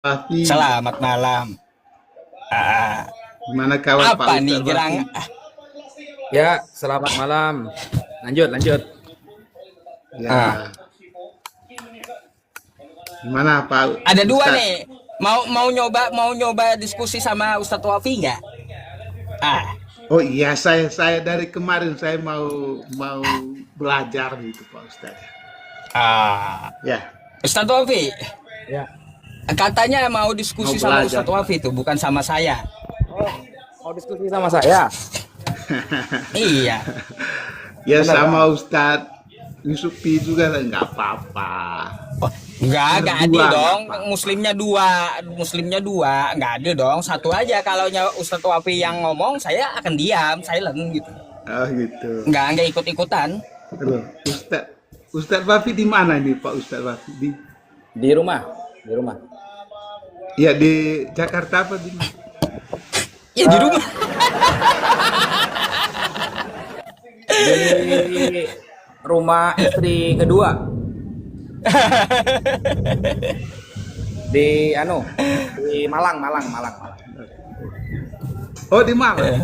Wafi, Selamat malam. Ah, gimana kawan Pak apa nih Ustadz gerang? Wafi? Ya, selamat malam. Lanjut, lanjut. Ah, Ya, gimana Pak ada dua Ustadz? nih. Mau nyoba diskusi sama Ustadz Wafi nggak? Ah, Oh iya, saya dari kemarin saya mau belajar gitu Pak Ustadz. ah, Ya, Ustadz Wafi, Ya. katanya mau mau diskusi sama belajar Ustadz Pak. Wafi itu, bukan sama saya. Oh, mau diskusi sama saya? Iya. Ya Bener, Bang. sama Ustadz Yusufi juga nggak apa-apa. Oh, nggak adil Berdua, dong. nggak apa-apa. Muslimnya dua, nggak adil dong. Satu aja kalau Ustadz Wafi yang ngomong, saya akan diam, silent gitu. Oh gitu. Nggak ikut-ikutan. Halo, Ustadz Wafi di mana nih Pak Ustadz Wafi? Di rumah, di rumah. Ya di Jakarta apa di mana? Ya di rumah. Di rumah istri kedua. Di di Malang, Malang, Malang, Malang. Oh di Malang.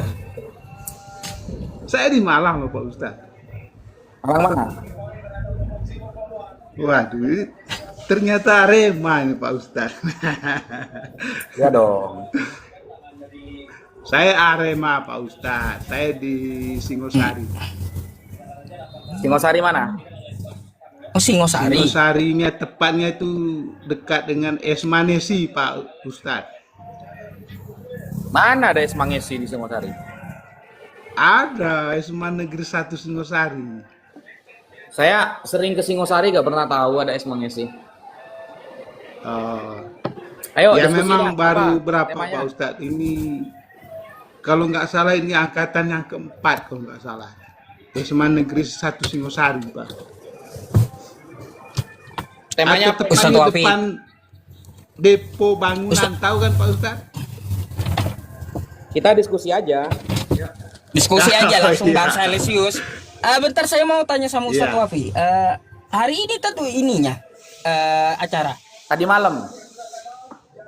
Saya di Malang loh Pak Ustadz. Malang mana? Waduh, ternyata Arema ini Pak Ustadz. Ya dong. Saya Arema Pak Ustadz. Saya di Singosari. Singosari mana? Oh, Singosari. Singosarinya tepatnya itu dekat dengan Esmanesi Pak Ustadz. Mana ada es mangesi di Singosari? Ada Esman Negeri 1 Singosari. Saya sering ke Singosari, gak pernah tahu ada es mangesi. Oh, Ayo, ya diskusi memang dah. baru Apa berapa temanya? Pak Ustadz ini. Kalau nggak salah ini angkatan yang keempat kalau nggak salah. Esman Negeri 1 Singosari Pak. Temanya Atau apa? Ustadz tepatnya Wafi. depan depo bangunan, tahu kan Pak Ustadz? Kita diskusi aja. Diskusi aja Oh, langsung iya. Bang Salesius. Bentar saya mau tanya sama Ustadz Iya. Wafi. Hari ini tentu ininya acara. Tadi malam.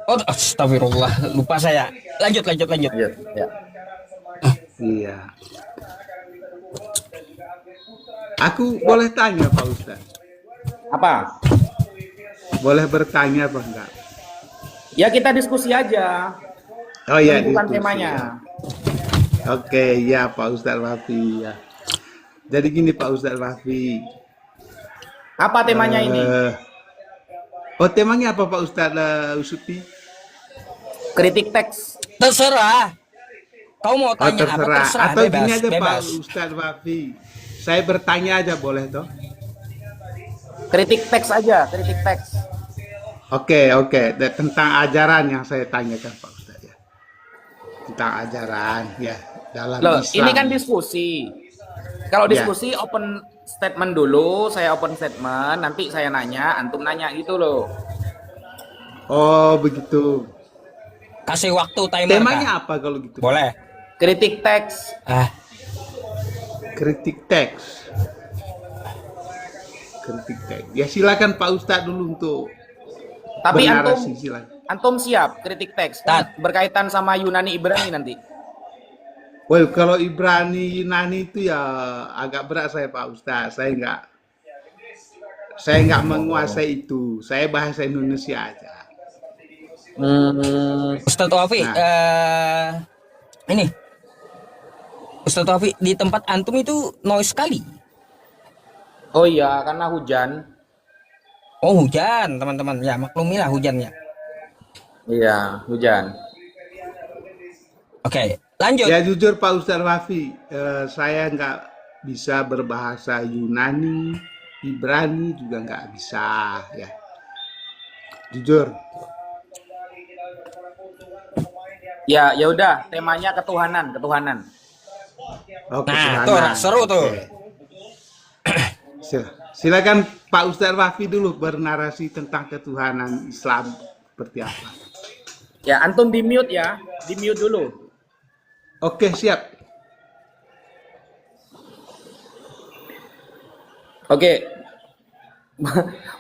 Oh, astagfirullah, lupa saya. Lanjut. Lanjut. Ya. Iya. Aku boleh tanya Pak Ustadz? Apa? Boleh bertanya apa enggak? Ya kita diskusi aja. Oh iya, Bukan diskusi, temanya. ya. Oke, ya Pak Ustadz Wafi ya. Jadi gini Pak Ustadz Wafi. Apa temanya ini? Oh temanya apa Pak Ustadz Usupi? Kritik teks. Terserah. Kau mau Oh tanya apa? terserah. Terserah, Atau bebas, gini aja Pak bebas. Ustadz Wafi. Saya bertanya aja boleh toh? Kritik teks aja, kritik teks. Oke. Tentang ajaran yang saya tanyakan Pak Ustadz ya. Tentang ajaran ya dalam Loh, Islam. ini kan diskusi. Kalau Ya. diskusi open statement dulu, saya open statement, nanti saya nanya, antum nanya gitu loh. Oh begitu. Kasih waktu timer. Temanya Kak. apa kalau gitu? Boleh. Kritik teks. Kritik teks. Kritik teks. Ya silakan Pak Ustadz dulu untuk Tapi bernarasi, silakan. antum siap kritik teks Tat. berkaitan sama Yunani Ibrani nanti. Well, kalau Ibrani Yunani itu ya agak berat saya Pak Ustadz. Saya nggak menguasai itu. Saya bahasa Indonesia aja. Ustadz Wafi, Nah. ini Ustadz Wafi di tempat antum itu noise sekali. Oh iya, karena hujan. Oh hujan teman-teman, ya maklumilah hujannya. Iya, hujan. Oke, lanjut. Ya jujur Pak Ustadz Wafi, saya nggak bisa berbahasa Yunani, Ibrani juga nggak bisa ya. Jujur. Ya, ya udah, temanya ketuhanan, ketuhanan. Oh, Nah, ketuhanan. tuh seru tuh. Oke. Silakan Pak Ustadz Wafi dulu bernarasi tentang ketuhanan Islam seperti apa. Ya, antum di mute ya, di mute dulu. Oke, siap. Oke.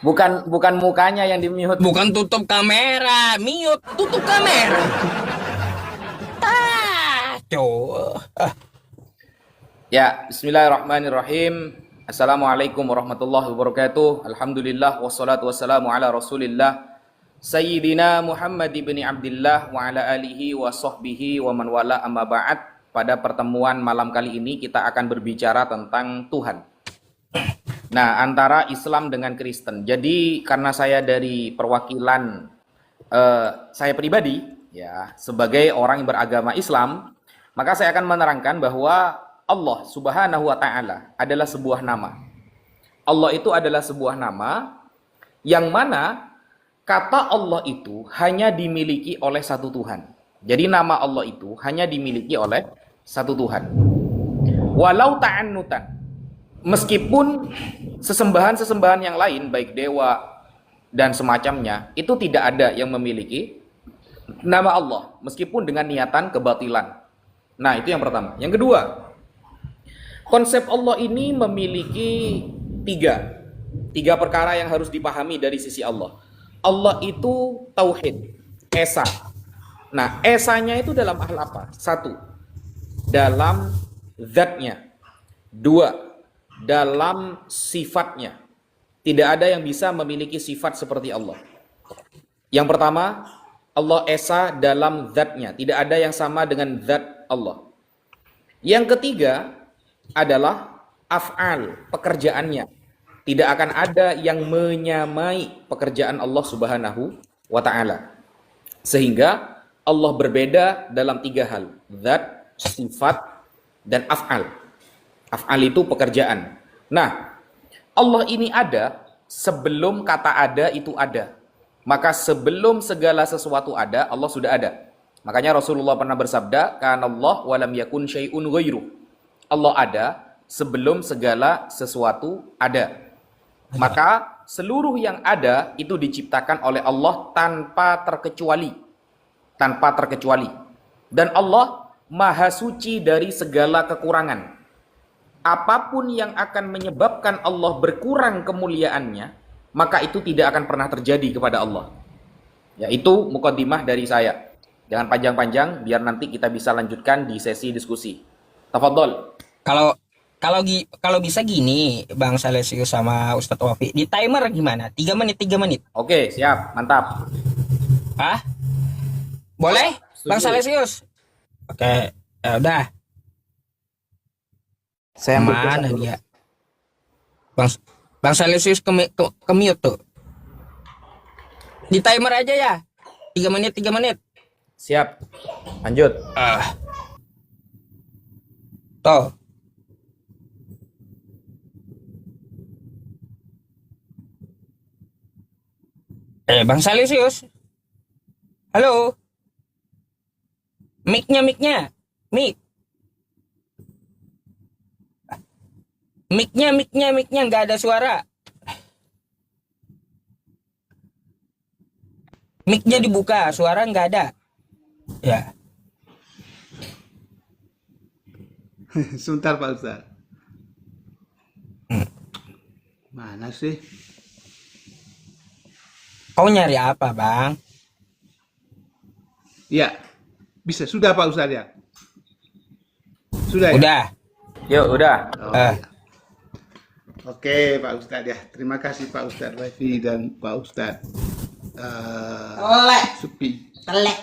bukan mukanya yang di-mute. Bukan tutup kamera, mute, tutup kamera. Tuh. Ya, bismillahirrahmanirrahim. Assalamualaikum warahmatullahi wabarakatuh. Alhamdulillah wassalatu wassalamu ala Rasulillah Sayyidina Muhammad ibn Abdullah wa ala alihi wa sahbihi wa man wala amma ba'd. Pada pertemuan malam kali ini kita akan berbicara tentang Tuhan. Nah, antara Islam dengan Kristen. Jadi karena saya dari perwakilan saya pribadi, ya, sebagai orang yang beragama Islam, maka saya akan menerangkan bahwa Allah Subhanahu wa Ta'ala adalah sebuah nama. Allah itu adalah sebuah nama yang mana kata Allah itu hanya dimiliki oleh satu Tuhan. Jadi nama Allah itu hanya dimiliki oleh satu Tuhan. Walau ta'annutan, meskipun sesembahan-sesembahan yang lain, baik dewa dan semacamnya, itu tidak ada yang memiliki nama Allah, meskipun dengan niatan kebatilan. Nah, itu yang pertama. Yang kedua, konsep Allah ini memiliki tiga perkara yang harus dipahami dari sisi Allah. Allah itu tauhid, esa. Nah, esanya itu dalam hal apa? Satu, dalam zatnya. Dua, dalam sifatnya. Tidak ada yang bisa memiliki sifat seperti Allah. Yang pertama, Allah esa dalam zatnya. Tidak ada yang sama dengan zat Allah. Yang ketiga adalah af'al, pekerjaannya. Tidak akan ada yang menyamai pekerjaan Allah Subhanahu wa Ta'ala. Sehingga Allah berbeda dalam tiga hal. Zat, sifat, dan af'al. Af'al itu pekerjaan. Nah, Allah ini ada sebelum kata ada itu ada. Maka sebelum segala sesuatu ada, Allah sudah ada. Makanya Rasulullah pernah bersabda, "Kanallah wa lam yakun syai'un ghairu." Allah ada sebelum segala sesuatu ada. Maka seluruh yang ada itu diciptakan oleh Allah tanpa terkecuali. Tanpa terkecuali. Dan Allah maha suci dari segala kekurangan. Apapun yang akan menyebabkan Allah berkurang kemuliaannya, maka itu tidak akan pernah terjadi kepada Allah. Ya, itu mukaddimah dari saya. Jangan panjang-panjang, biar nanti kita bisa lanjutkan di sesi diskusi. Tafadhol. Kalau bisa gini, Bang Salesius sama Ustadz Wafi, di timer gimana? 3 menit, 3 menit. Oke, siap, mantap. Hah? Boleh, Bang Setuju. Salesius? Oke, ya udah. Saya Mana dia? Bang Salesius ke mute tuh. Di timer aja ya. 3 menit, 3 menit. Siap. Lanjut. Tuh. Bang Salesius. Halo. Mic-nya. Mic. Mic-nya nggak ada suara. Mic-nya dibuka, suara nggak ada. Ya. Sebentar Pak Ustadz. Mana sih? Kau nyari apa, Bang? Ya, bisa. Sudah Pak Ustadz ya? Sudah ya? Udah. Yuk, udah. Oh, ya. Oke Pak Ustadz ya. Terima kasih Pak Ustadz Revi dan Pak Ustadz Supi. Telek.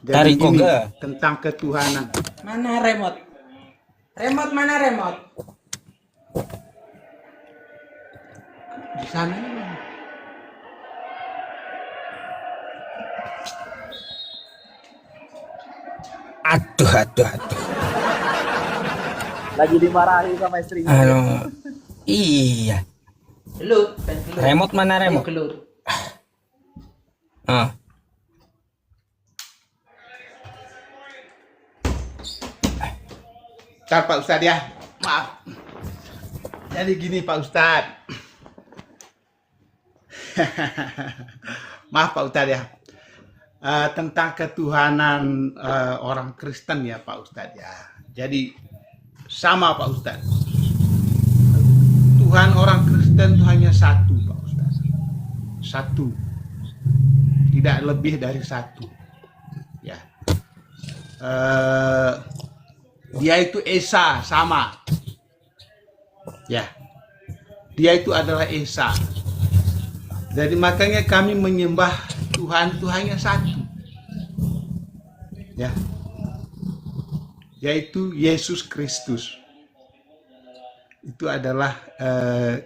Jadi Tarik gini, koga. tentang ketuhanan. Mana remote? Remote mana remote? Di sana. Aduh. Lagi dimarahi sama istrinya. Iya. Gelut, kan gelut. Remote mana Ayo, remote? gelut. Ah. Ntar Pak Ustadz ya. Maaf. Jadi gini Pak Ustadz. Maaf Pak Ustadz ya. Tentang ketuhanan orang Kristen ya Pak Ustadz ya. Jadi sama Pak Ustadz. Tuhan orang Kristen itu hanya satu, Pak Ustaz. Satu. Tidak lebih dari satu. Ya. Dia itu Esa, sama. Ya. Dia itu adalah Esa. Jadi makanya kami menyembah Tuhan itu hanya satu. Ya. Yaitu Yesus Kristus. Itu adalah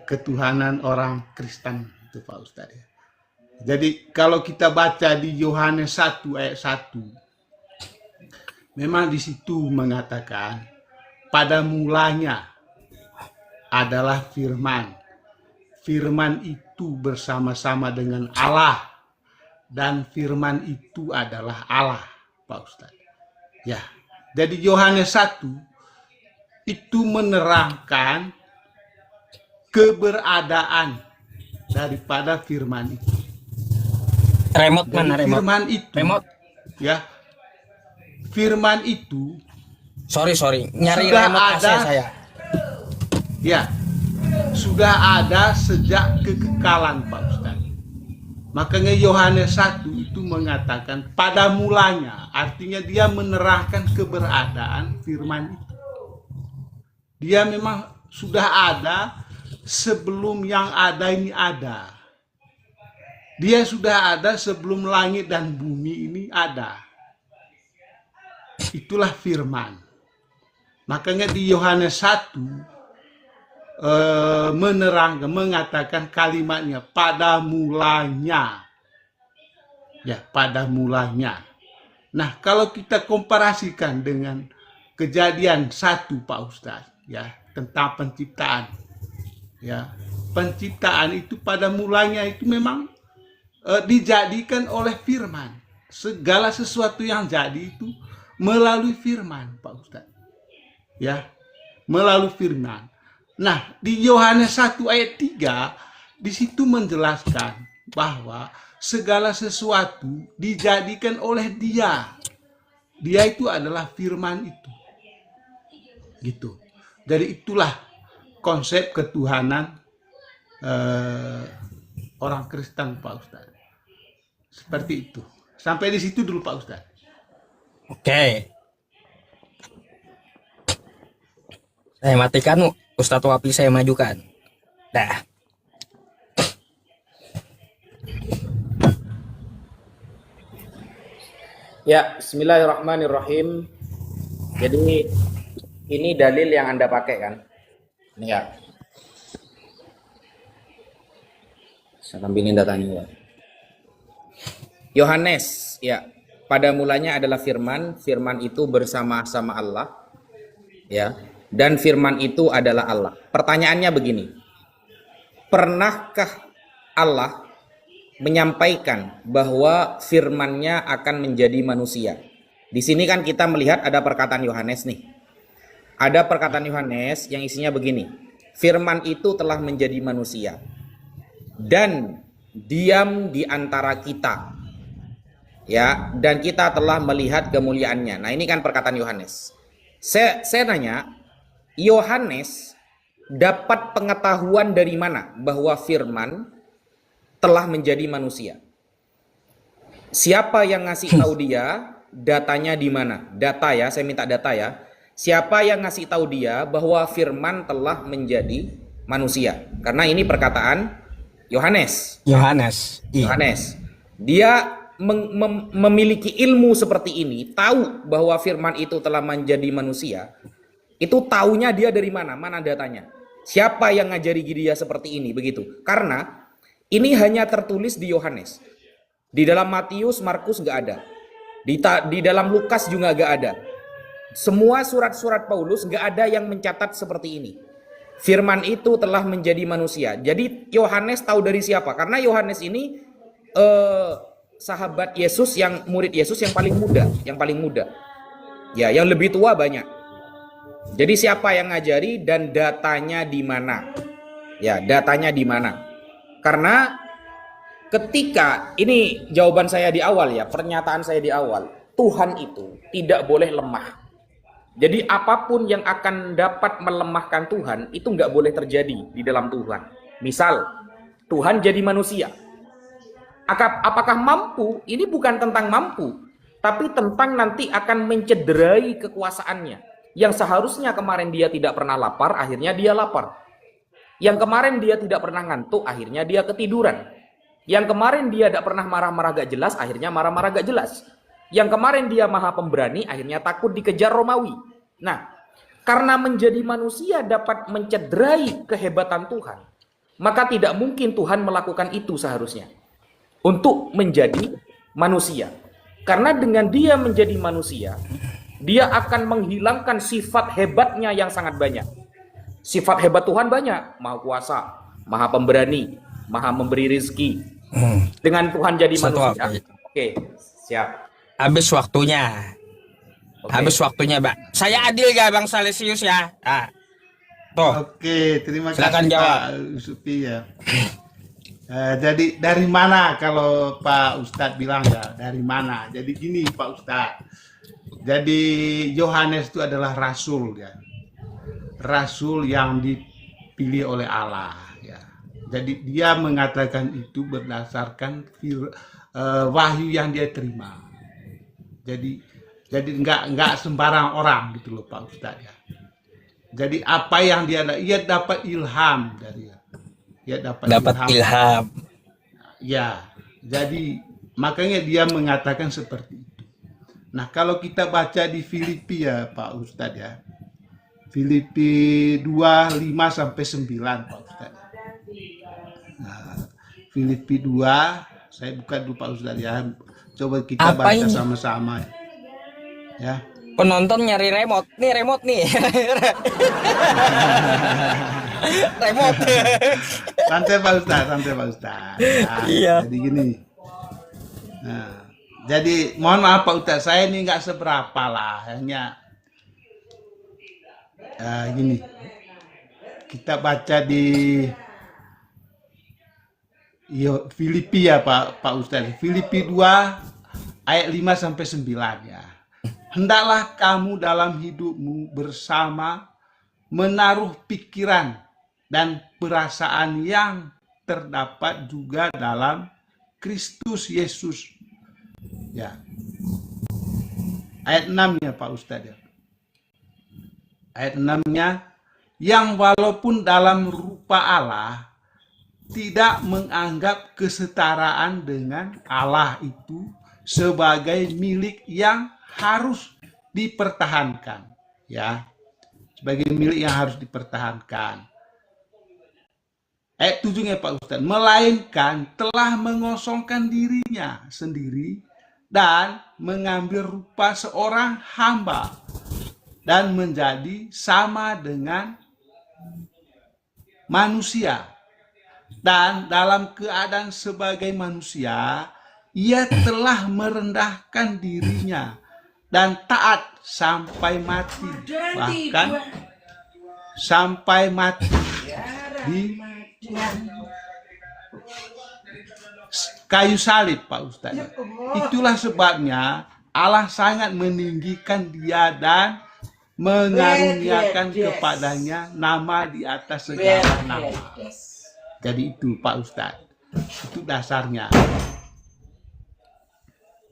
ketuhanan orang Kristen itu, Pak Ustadz. Ya. Jadi kalau kita baca di Yohanes 1 ayat 1, memang di situ mengatakan pada mulanya adalah firman. Firman itu bersama-sama dengan Allah dan firman itu adalah Allah, Pak Ustadz. Ya. Jadi Yohanes 1 itu menerangkan keberadaan daripada firman itu. Remote mana Dari remote? firman itu, Remote. ya, firman itu Sorry, nyari sudah remote AC ada, saya. ya, sudah ada sejak kekekalan, Pak Ustaz. Makanya Yohanes 1 itu mengatakan pada mulanya, artinya dia menerangkan keberadaan firman itu. Dia memang sudah ada sebelum yang ada ini ada. Dia sudah ada sebelum langit dan bumi ini ada. Itulah firman. Makanya di Yohanes 1 menerangkan, mengatakan kalimatnya pada mulanya. Ya, pada mulanya. Nah, kalau kita komparasikan dengan Kejadian 1, Pak Ustadz, ya, tentang penciptaan. Ya, penciptaan itu pada mulanya itu memang dijadikan oleh firman. Segala sesuatu yang jadi itu melalui firman, Pak Ustadz. Ya, melalui firman. Nah, di Yohanes 1 ayat 3 di situ menjelaskan bahwa segala sesuatu dijadikan oleh Dia. Dia itu adalah firman itu. Gitu. Jadi itulah konsep ketuhanan orang Kristen, Pak Ustadz. Seperti itu. Sampai di situ dulu, Pak Ustadz. Oke. Saya matikan, Ustadz Wapi saya majukan. Dah. Ya, bismillahirrahmanirrahim. Jadi ini dalil yang Anda pakai kan? Ini ya. Saya ambilin datanya ya. Yohanes, ya. Pada mulanya adalah firman, firman itu bersama-sama Allah. Ya. Dan firman itu adalah Allah. Pertanyaannya begini. Pernahkah Allah menyampaikan bahwa firman-Nya akan menjadi manusia? Di sini kan kita melihat ada perkataan Yohanes nih. Ada perkataan Yohanes yang isinya begini. Firman itu telah menjadi manusia dan diam di antara kita. Ya, dan kita telah melihat kemuliaannya. Nah, ini kan perkataan Yohanes. Saya nanya, Yohanes dapat pengetahuan dari mana bahwa firman telah menjadi manusia? Siapa yang ngasih tahu dia? Datanya di mana? Data ya, saya minta data ya. Siapa yang ngasih tahu dia bahwa firman telah menjadi manusia? Karena ini perkataan Yohanes. Yohanes. Yohanes. Dia memiliki ilmu seperti ini, tahu bahwa firman itu telah menjadi manusia. Itu taunya dia dari mana? Mana datanya? Siapa yang ngajari dia seperti ini? Begitu. Karena ini hanya tertulis di Yohanes. Di dalam Matius, Markus nggak ada. Di dalam Lukas juga nggak ada. Semua surat-surat Paulus nggak ada yang mencatat seperti ini. Firman itu telah menjadi manusia. Jadi Yohanes tahu dari siapa? Karena Yohanes ini sahabat Yesus, yang murid Yesus yang paling muda, Ya, yang lebih tua banyak. Jadi siapa yang ngajari dan datanya di mana? Ya, datanya di mana? Karena ketika ini jawaban saya di awal ya, pernyataan saya di awal, Tuhan itu tidak boleh lemah. Jadi apapun yang akan dapat melemahkan Tuhan itu nggak boleh terjadi di dalam Tuhan. Misal Tuhan jadi manusia. Apakah mampu? Ini bukan tentang mampu, tapi tentang nanti akan mencederai kekuasaannya. Yang seharusnya kemarin dia tidak pernah lapar, akhirnya dia lapar. Yang kemarin dia tidak pernah ngantuk, akhirnya dia ketiduran. Yang kemarin dia tidak pernah marah-marah gak jelas, akhirnya marah-marah gak jelas. Yang kemarin dia maha pemberani, akhirnya takut dikejar Romawi. Nah, karena menjadi manusia dapat mencederai kehebatan Tuhan, maka tidak mungkin Tuhan melakukan itu seharusnya. Untuk menjadi manusia. Karena dengan dia menjadi manusia, dia akan menghilangkan sifat hebatnya yang sangat banyak. Sifat hebat Tuhan banyak. Maha kuasa, maha pemberani, maha memberi rezeki. Dengan Tuhan jadi manusia. Oke, siap. Habis waktunya. Oke. Habis waktunya, Pak. Saya adil gak Bang Salesius ya? Ah. Tuh. Oke, terima Silakan kasih jawab. Pak Supi ya. Jadi dari mana kalau Pak Ustadz bilang ya, dari mana? Jadi gini Pak Ustadz. Jadi Yohanes itu adalah rasul ya. Rasul yang dipilih oleh Allah ya. Jadi dia mengatakan itu berdasarkan wahyu yang dia terima. Jadi nggak sembarang orang gitu loh Pak Ustadz ya. Jadi apa yang ia dapat ilham dari dia dapat ilham. Ya, jadi makanya dia mengatakan seperti itu. Nah kalau kita baca di Filipi ya Pak Ustadz ya, Filipi 2, 5 sampai 9 Pak Ustadz. Nah, Filipi 2, saya buka dulu Pak Ustadz ya. Coba kita Apa baca ini? sama-sama ya. Penonton nyari remote. Nih remote nih. Remote. Santai Pak Ustadz. Nah, Iya. jadi gini. Nah, jadi mohon maaf Pak Ustadz, saya ini nggak seberapa lah, hanya gini. Kita baca di Filipi ya Pak Ustadz. Filipi 2 ayat 5 sampai 9 ya. Hendaklah kamu dalam hidupmu bersama menaruh pikiran dan perasaan yang terdapat juga dalam Kristus Yesus. Ya. Ayat 6 ya Pak Ustadz ya. Ayat 6-nya, yang walaupun dalam rupa Allah tidak menganggap kesetaraan dengan Allah itu sebagai milik yang harus dipertahankan, ya, sebagai milik yang harus dipertahankan. Ayat 7-nya Pak Ustadz, melainkan telah mengosongkan dirinya sendiri dan mengambil rupa seorang hamba dan menjadi sama dengan manusia. Dan dalam keadaan sebagai manusia, ia telah merendahkan dirinya dan taat sampai mati, bahkan sampai mati di kayu salib Pak Ustadz. Itulah sebabnya Allah sangat meninggikan dia dan mengaruniakan kepadanya nama di atas segala nama. Jadi itu Pak Ustadz, itu dasarnya.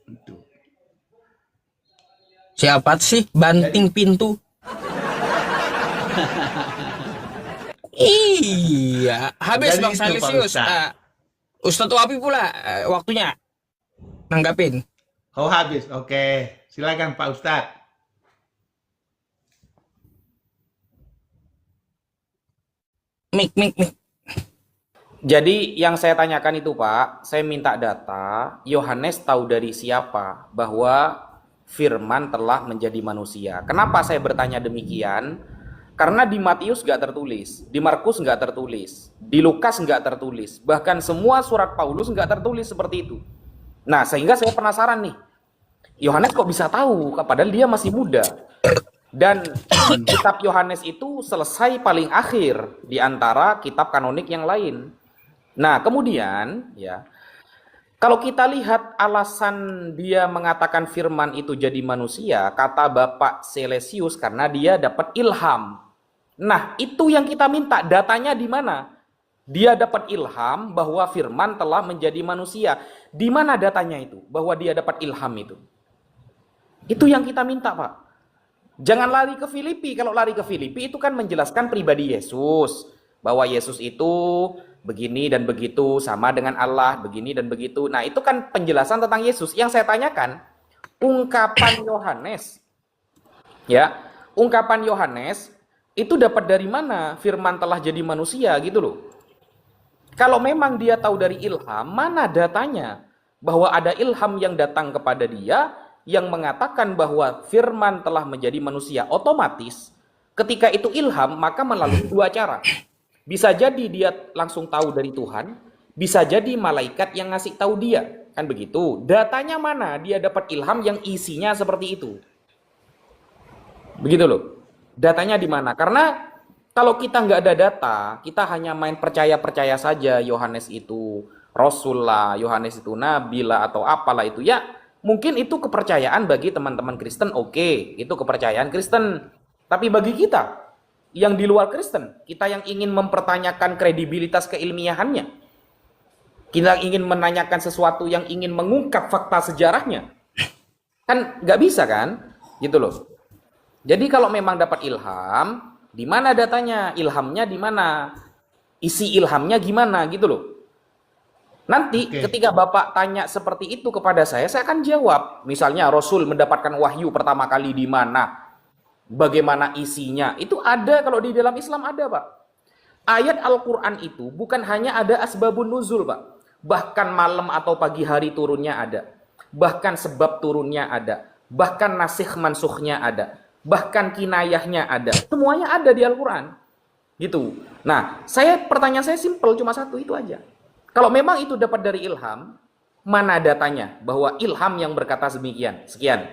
Itu. Siapa sih banting pintu? Iya, habis Jadi Bang itu, Pak Salesius. Ustadz. Ustadz Wapi pula waktunya nanggapin. Oh habis, oke. Silakan Pak Ustadz. Mik. Jadi yang saya tanyakan itu Pak, saya minta data, Yohanes tahu dari siapa bahwa Firman telah menjadi manusia. Kenapa saya bertanya demikian? Karena di Matius nggak tertulis, di Markus nggak tertulis, di Lukas nggak tertulis, bahkan semua surat Paulus nggak tertulis seperti itu. Nah, sehingga saya penasaran nih, Yohanes kok bisa tahu, padahal dia masih muda. Dan kitab Yohanes itu selesai paling akhir di antara kitab kanonik yang lain. Nah, kemudian ya, Kalau kita lihat alasan dia mengatakan firman itu jadi manusia, kata Bapak Celesius karena dia dapat ilham. Nah, itu yang kita minta, datanya di mana? Dia dapat ilham bahwa firman telah menjadi manusia. Di mana datanya itu? Bahwa dia dapat ilham itu. Itu yang kita minta, Pak. Jangan lari ke Filipi. Kalau lari ke Filipi itu kan menjelaskan pribadi Yesus. Bahwa Yesus itu begini dan begitu, sama dengan Allah, begini dan begitu. Nah, itu kan penjelasan tentang Yesus. Yang saya tanyakan, ungkapan Yohanes. Ya, ungkapan Yohanes itu dapat dari mana firman telah jadi manusia gitu loh. Kalau memang dia tahu dari ilham, mana datanya bahwa ada ilham yang datang kepada dia yang mengatakan bahwa firman telah menjadi manusia? Otomatis ketika itu ilham, maka melalui dua cara. Bisa jadi dia langsung tahu dari Tuhan, bisa jadi malaikat yang ngasih tahu dia. Kan begitu. Datanya mana dia dapat ilham yang isinya seperti itu? Begitu loh. Datanya di mana? Karena kalau kita nggak ada data, kita hanya main percaya-percaya saja Yohanes itu Rasul lah, Yohanes itu Nabi lah, atau apalah itu. Ya, mungkin itu kepercayaan bagi teman-teman Kristen, oke. Itu kepercayaan Kristen. Tapi bagi kita yang di luar Kristen, kita yang ingin mempertanyakan kredibilitas keilmiahannya, kita ingin menanyakan sesuatu yang ingin mengungkap fakta sejarahnya, kan nggak bisa kan, gitu loh. Jadi kalau memang dapat ilham, di mana datanya, ilhamnya di mana, isi ilhamnya gimana, gitu loh. Nanti ketika Bapak tanya seperti itu kepada saya akan jawab. Misalnya Rasul mendapatkan wahyu pertama kali di mana? Bagaimana isinya? Itu ada, kalau di dalam Islam ada, Pak. Ayat Al-Quran itu bukan hanya ada asbabun nuzul, Pak. Bahkan malam atau pagi hari turunnya ada. Bahkan sebab turunnya ada. Bahkan nasikh mansukhnya ada. Bahkan kinayahnya ada. Semuanya ada di Al-Quran. Gitu. Nah, pertanyaan saya simpel, cuma satu, itu aja. Kalau memang itu dapat dari ilham, mana datanya bahwa ilham yang berkata demikian? Sekian.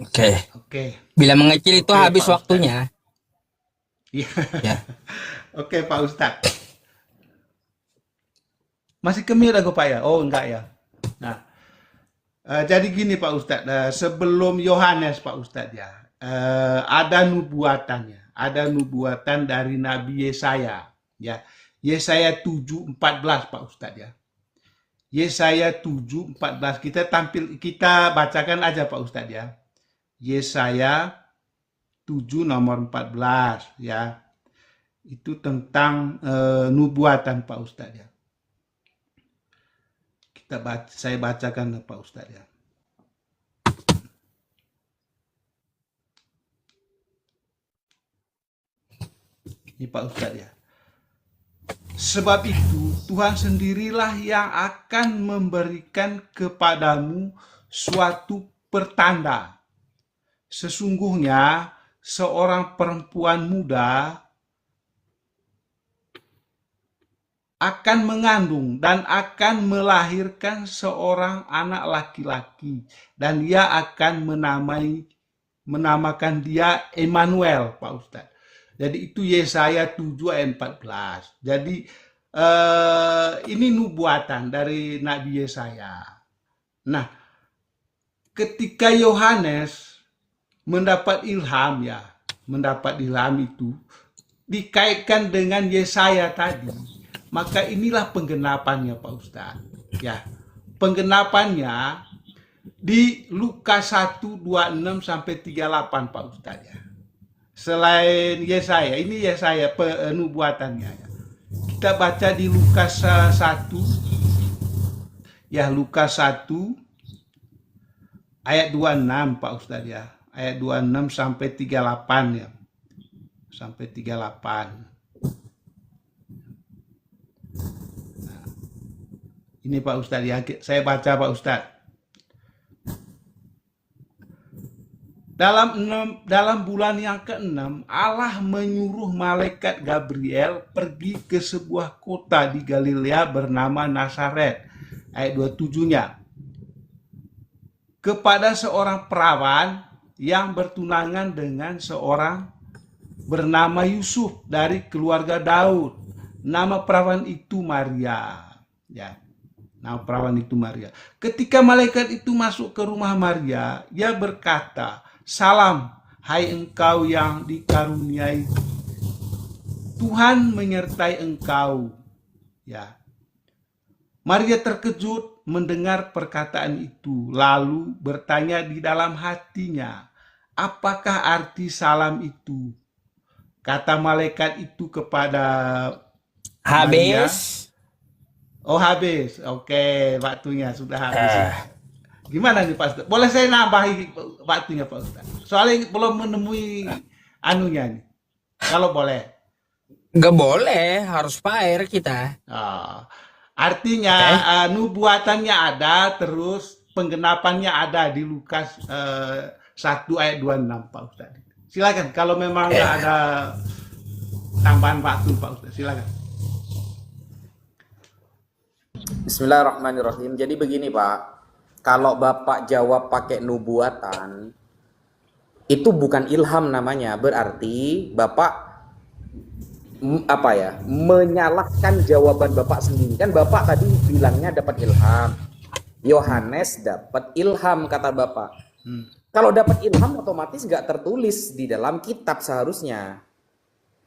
Oke. Bila mengecil itu habis Pak waktunya. Iya. Ya. Oke, Pak Ustadz. Masih kemir aku, Pak ya? Oh, enggak ya. Nah, jadi gini Pak Ustadz, sebelum Yohanes Pak Ustadz ya, ada nubuatannya. Ada nubuatan dari Nabi Yesaya. Ya. Yesaya 7:14 Pak Ustadz ya. Yesaya 7:14 kita bacakan aja Pak Ustadz ya. Yesaya 7 nomor 14 ya. Itu tentang nubuatan Pak Ustadz ya. Saya bacakan Pak Ustadz ya. Ini Pak Ustadz ya. Sebab itu Tuhan sendirilah yang akan memberikan kepadamu suatu pertanda. Sesungguhnya seorang perempuan muda akan mengandung dan akan melahirkan seorang anak laki-laki, dan dia akan menamakan dia Emmanuel, Pak Ustadz. Jadi itu Yesaya 7 ayat 14. Jadi ini nubuatan dari Nabi Yesaya. Nah, ketika Yohanes mendapat ilham itu dikaitkan dengan Yesaya tadi, maka inilah penggenapannya Pak Ustadz ya. Penggenapannya di Lukas 1:26 sampai 38 Pak Ustadz ya. Selain Yesaya, ini Yesaya penubuatannya ya. Kita baca di Lukas 1 ya, Lukas 1 ayat 26 Pak Ustadz ya. Ayat 26 sampai 38 ya. Sampai 38. Nah, ini Pak Ustadz ya, saya baca Pak Ustadz. Dalam bulan yang ke-6, Allah menyuruh malaikat Gabriel pergi ke sebuah kota di Galilea bernama Nazaret. Ayat 27-nya. Kepada seorang perawan yang bertunangan dengan seorang bernama Yusuf dari keluarga Daud. Nama perawan itu Maria. Ya. Nah, perawan itu Maria. Ketika malaikat itu masuk ke rumah Maria, ia berkata, "Salam, hai engkau yang dikaruniai, Tuhan menyertai engkau." Ya. Maria terkejut mendengar perkataan itu, lalu bertanya di dalam hatinya, "Apakah arti salam itu?" Kata malaikat itu kepada Maria. Habis. Oh, habis. Oke, waktunya sudah habis. Gimana nih Pak Ustaz? Boleh saya nambahi waktunya Pak Ustaz? Soalnya belum menemui anunya nih. Kalau boleh. Nggak boleh, harus fair kita. Ah, artinya nubuatannya ada, terus penggenapannya ada di Lukas 1 ayat 26 Pak Ustaz. Silakan kalau memang nggak ada tambahan waktu Pak Ustaz, silakan. Bismillahirrahmanirrahim. Jadi begini Pak, kalau Bapak jawab pakai nubuatan, itu bukan ilham namanya. Berarti Bapak menyalahkan jawaban Bapak sendiri. Kan Bapak tadi bilangnya dapat ilham. Yohanes dapat ilham kata Bapak. Kalau dapat ilham otomatis nggak tertulis di dalam kitab seharusnya.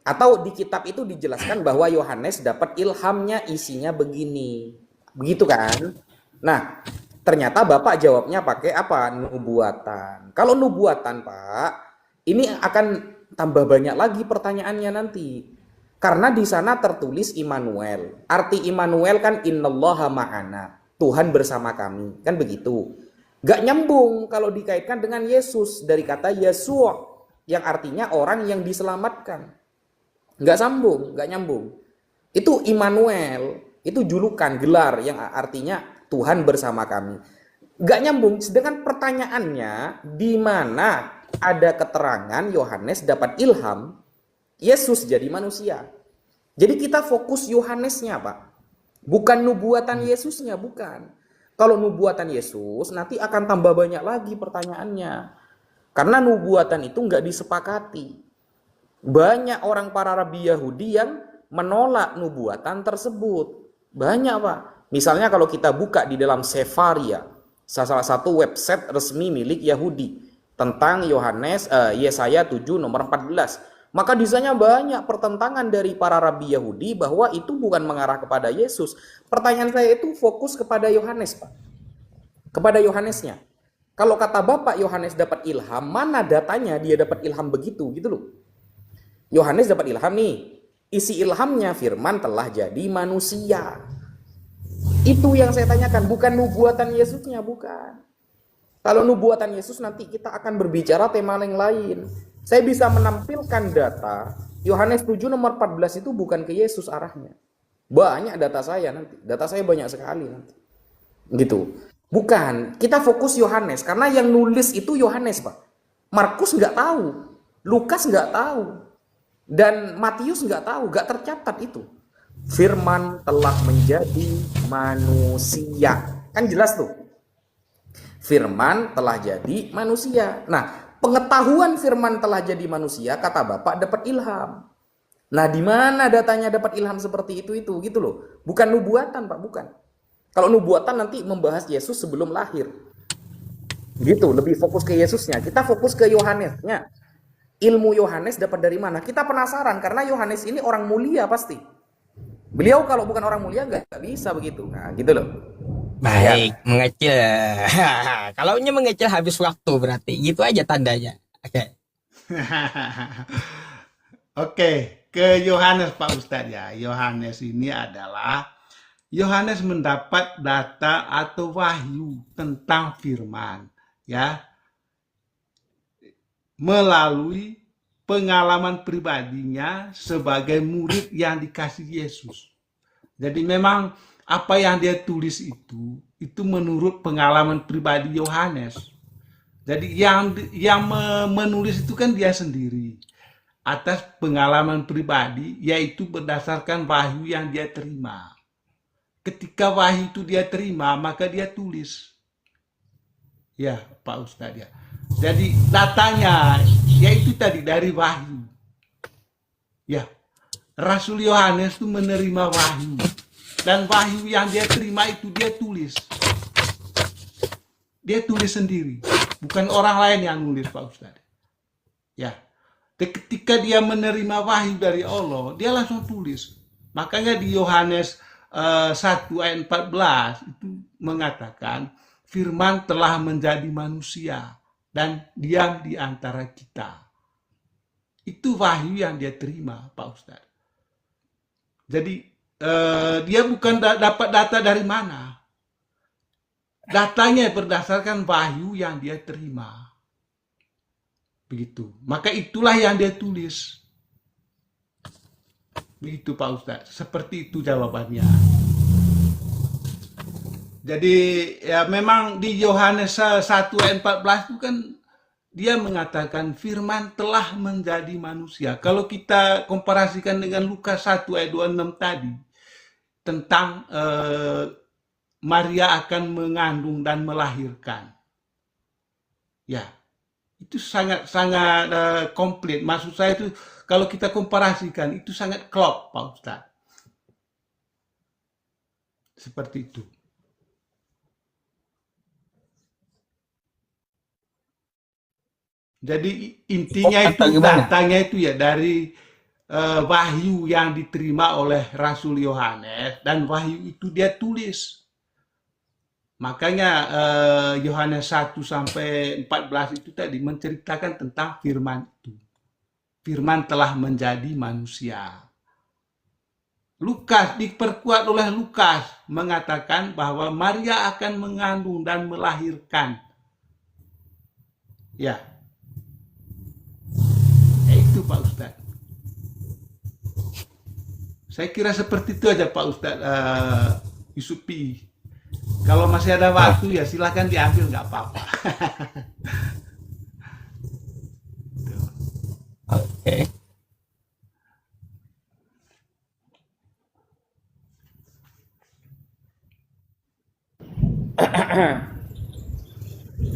Atau di kitab itu dijelaskan bahwa Yohanes dapat ilhamnya isinya begini. Begitu kan? Nah, ternyata Bapak jawabnya pakai apa? Nubuatan. Kalau nubuatan, Pak, ini akan tambah banyak lagi pertanyaannya nanti. Karena di sana tertulis Immanuel. Arti Immanuel kan innallaha ma'ana. Tuhan bersama kami. Kan begitu. Gak nyambung kalau dikaitkan dengan Yesus. Dari kata Yesua. Yang artinya orang yang diselamatkan. Gak sambung, gak nyambung. Itu Immanuel. Itu julukan, gelar yang artinya Tuhan bersama kami. Gak nyambung. Sedangkan pertanyaannya, di mana ada keterangan Yohanes dapat ilham, Yesus jadi manusia. Jadi kita fokus Yohanesnya, Pak. Bukan nubuatan Yesusnya, bukan. Kalau nubuatan Yesus, nanti akan tambah banyak lagi pertanyaannya. Karena nubuatan itu nggak disepakati. Banyak orang para rabi Yahudi yang menolak nubuatan tersebut. Banyak, Pak. Misalnya kalau kita buka di dalam Sefaria, salah satu website resmi milik Yahudi, tentang Yesaya 7 nomor 14. Maka di sana banyak pertentangan dari para rabi Yahudi bahwa itu bukan mengarah kepada Yesus. Pertanyaan saya itu fokus kepada Yohanes, Pak. Kepada Yohanesnya. Kalau kata Bapak Yohanes dapat ilham, mana datanya dia dapat ilham begitu, gitu loh. Yohanes dapat ilham nih. Isi ilhamnya firman telah jadi manusia. Itu yang saya tanyakan, bukan nubuatan Yesusnya, bukan. Kalau nubuatan Yesus nanti kita akan berbicara tema yang lain. Saya bisa menampilkan data, Yohanes 7 nomor 14 itu bukan ke Yesus arahnya. Banyak data saya nanti, data saya banyak sekali nanti. Gitu. Bukan, kita fokus Yohanes, karena yang nulis itu Yohanes, Pak. Markus nggak tahu, Lukas nggak tahu, dan Matius nggak tahu, nggak tercatat itu. Firman telah menjadi manusia. Kan jelas tuh. Firman telah jadi manusia. Nah, pengetahuan firman telah jadi manusia, kata Bapak dapat ilham. Nah, di mana datanya dapat ilham seperti itu gitu loh. Bukan nubuatan, Pak, bukan. Kalau nubuatan nanti membahas Yesus sebelum lahir. Gitu, lebih fokus ke Yesusnya. Kita fokus ke Yohanesnya. Ilmu Yohanes dapat dari mana? Kita penasaran karena Yohanes ini orang mulia pasti. Beliau kalau bukan orang mulia nggak bisa begitu. Nah, gitu loh. Baik, mengecil. Kalau mengecil habis waktu berarti. Gitu aja tandanya. Oke. Oke, ke Yohanes Pak Ustadz ya. Yohanes ini adalah Yohanes mendapat data atau wahyu tentang firman ya melalui pengalaman pribadinya sebagai murid yang dikasih Yesus. Jadi memang apa yang dia tulis itu menurut pengalaman pribadi Yohanes. Jadi yang menulis itu kan dia sendiri atas pengalaman pribadi, yaitu berdasarkan wahyu yang dia terima. Ketika wahyu itu dia terima, maka dia tulis. Ya, Pak Ustadz ya. Jadi datanya yaitu tadi dari wahyu. Ya, Rasul Yohanes itu menerima wahyu. Dan wahyu yang dia terima itu dia tulis. Dia tulis sendiri, bukan orang lain yang nulis, Pak Ustadz. Ya, ketika dia menerima wahyu dari Allah, dia langsung tulis. Makanya di Yohanes 1 ayat 14 itu mengatakan, firman telah menjadi manusia dan diam di antara kita. Itu wahyu yang dia terima, Pak Ustadz. Jadi dia bukan dapat data dari mana. Datanya berdasarkan wahyu yang dia terima. Begitu. Maka itulah yang dia tulis. Begitu Pak Ustadz. Seperti itu jawabannya. Jadi ya memang di Yohanes 1 ayat 14 itu kan dia mengatakan firman telah menjadi manusia. Kalau kita komparasikan dengan Lukas 1 ayat 26 tadi tentang Maria akan mengandung dan melahirkan. Ya, itu sangat komplit. Maksud saya itu kalau kita komparasikan itu sangat klop, Pak Ustadz. Seperti itu. Jadi intinya itu datanya itu ya dari wahyu yang diterima oleh Rasul Yohanes dan wahyu itu dia tulis. Makanya Yohanes 1 sampai 14 itu tadi menceritakan tentang firman itu. Firman telah menjadi manusia. Lukas diperkuat oleh Lukas mengatakan bahwa Maria akan mengandung dan melahirkan. Ya. Itu Pak Ustadz. Saya kira seperti itu aja Pak Ustadz Yusupi. Kalau masih ada waktu ya silahkan diambil, nggak apa-apa. Oke.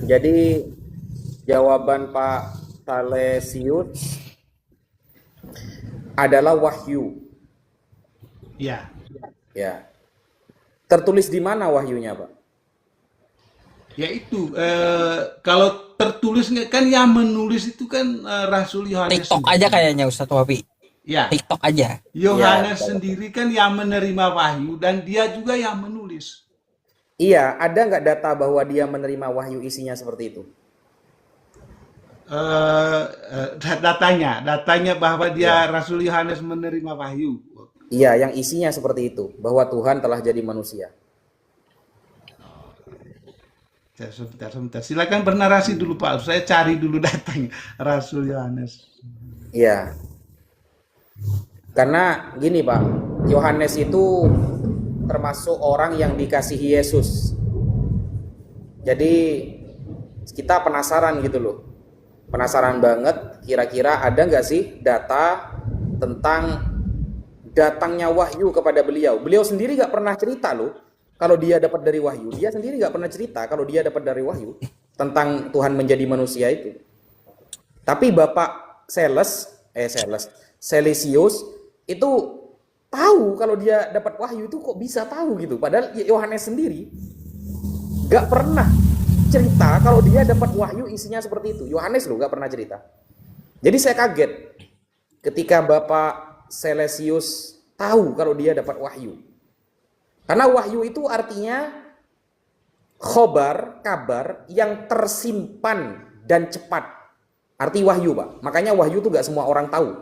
Jadi jawaban Pak Salesius adalah wahyu. Ya. Ya. Tertulis di mana wahyunya, Pak? Yaitu kalau tertulis kan yang menulis itu kan Rasul Yohanes. TikTok aja kayaknya Ustadz Wapi. Ya. TikTok aja. Yohanes Ya, sendiri kan yang menerima wahyu dan dia juga yang menulis. Iya, ada nggak data bahwa dia menerima wahyu isinya seperti itu? Datanya bahwa dia Rasul Yohanes menerima wahyu. Iya, yang isinya seperti itu, bahwa Tuhan telah jadi manusia. Sebentar. Silakan bernarasi dulu Pak. Saya cari dulu datanya Rasul Yohanes. Iya. Karena gini Pak, Yohanes itu termasuk orang yang dikasihi Yesus. Jadi kita penasaran gitu loh. Penasaran banget kira-kira ada nggak sih data tentang datangnya wahyu kepada beliau. Beliau sendiri nggak pernah cerita loh kalau dia dapat dari wahyu. Dia sendiri nggak pernah cerita kalau dia dapat dari wahyu tentang Tuhan menjadi manusia itu. Tapi Bapak Salesius itu tahu kalau dia dapat wahyu itu kok bisa tahu gitu. Padahal Yohanes sendiri nggak pernah cerita kalau dia dapat wahyu isinya seperti itu. Yohanes loh nggak pernah cerita. Jadi saya kaget ketika Bapak Salesius tahu kalau dia dapat wahyu. Karena wahyu itu artinya kabar yang tersimpan dan cepat. Arti wahyu, Pak. Makanya wahyu itu gak semua orang tahu.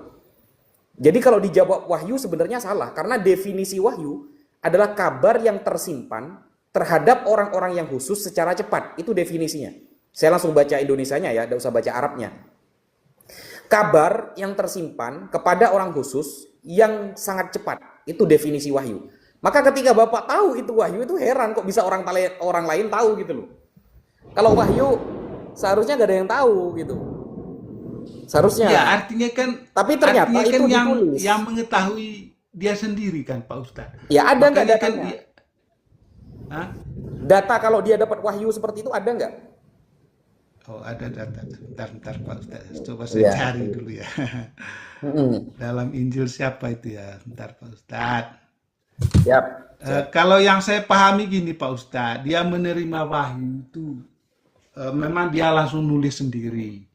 Jadi kalau dijawab wahyu sebenarnya salah. Karena definisi wahyu adalah kabar yang tersimpan terhadap orang-orang yang khusus secara cepat. Itu definisinya. Saya langsung baca Indonesianya ya, tidak usah baca Arabnya. Kabar yang tersimpan kepada orang khusus yang sangat cepat. Itu definisi wahyu. Maka ketika Bapak tahu itu wahyu, itu heran kok bisa orang lain tahu gitu loh. Kalau wahyu seharusnya gak ada yang tahu gitu. Seharusnya. Ya artinya kan. Tapi ternyata artinya itu kan ditulis. yang mengetahui dia sendiri kan Pak Ustadz. Ya ada nggak datanya? Kan data kalau dia dapat wahyu seperti itu ada nggak? Oh ada data. Bentar Pak Ustadz. Coba saya cari dulu ya. Dalam Injil siapa itu ya? Bentar Pak Ustadz. Siap. Kalau yang saya pahami gini Pak Ustadz, dia menerima wahyu itu memang dia langsung nulis sendiri.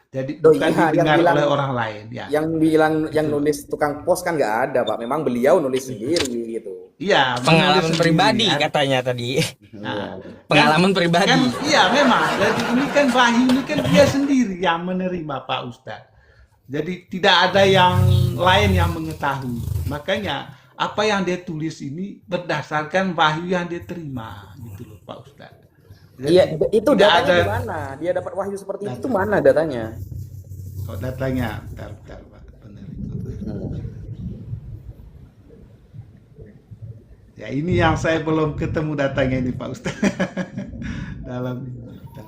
Jadi Oh bukan iya, didengar oleh orang lain ya. yang bilang yang nulis tukang pos kan nggak ada, Pak. Memang beliau nulis sendiri gitu. Iya, menulis Pengalaman sendiri. pribadi katanya tadi. Nah, Pengalaman pribadi. kan iya memang. Jadi ini kan wahyu ini kan dia sendiri yang menerima Pak Ustadz. Jadi tidak ada yang lain yang mengetahui. Makanya apa yang dia tulis ini berdasarkan wahyu yang dia terima gitu loh Pak Ustadz. Jadi, Iya, itu tidak datanya ada di mana? Dia dapat wahyu seperti itu mana datanya? kok datanya. Bentar, Pak. Benar itu. Ya ini yang saya belum ketemu datanya ini Pak Ustadz. Dalam ini. Bentar.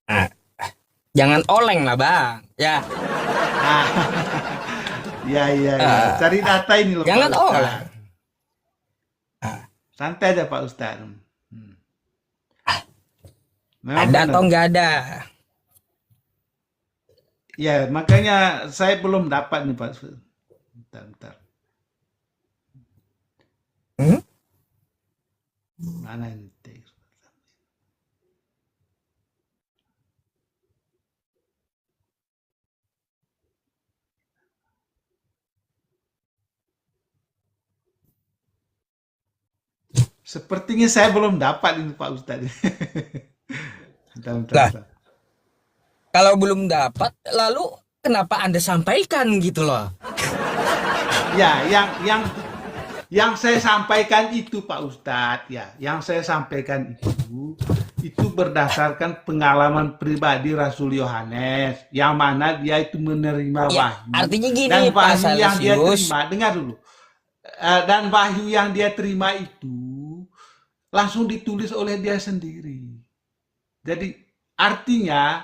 Nah, jangan oleng lah bang. Ya, Ah, iya. Cari data ini loh jangan Pak Ustadz. oleng. Santai aja Pak Ustadz. Memang Ada benar. atau nggak ada? Ya, makanya saya belum dapat nih Pak Ustadz. Bentar. Hmm? Mana ini teks? Sepertinya saya belum dapat ini Pak Ustadz. Bentar. Kalau belum dapat, lalu kenapa Anda sampaikan gitu loh? Ya, yang saya sampaikan itu Pak Ustadz ya, yang saya sampaikan itu berdasarkan pengalaman pribadi Rasul Yohanes, yang mana dia itu menerima Ya, wahyu. artinya gini, Dan Pak wahyu yang dia Salesius. terima, dengar dulu. Dan wahyu yang dia terima itu langsung ditulis oleh dia sendiri. Jadi artinya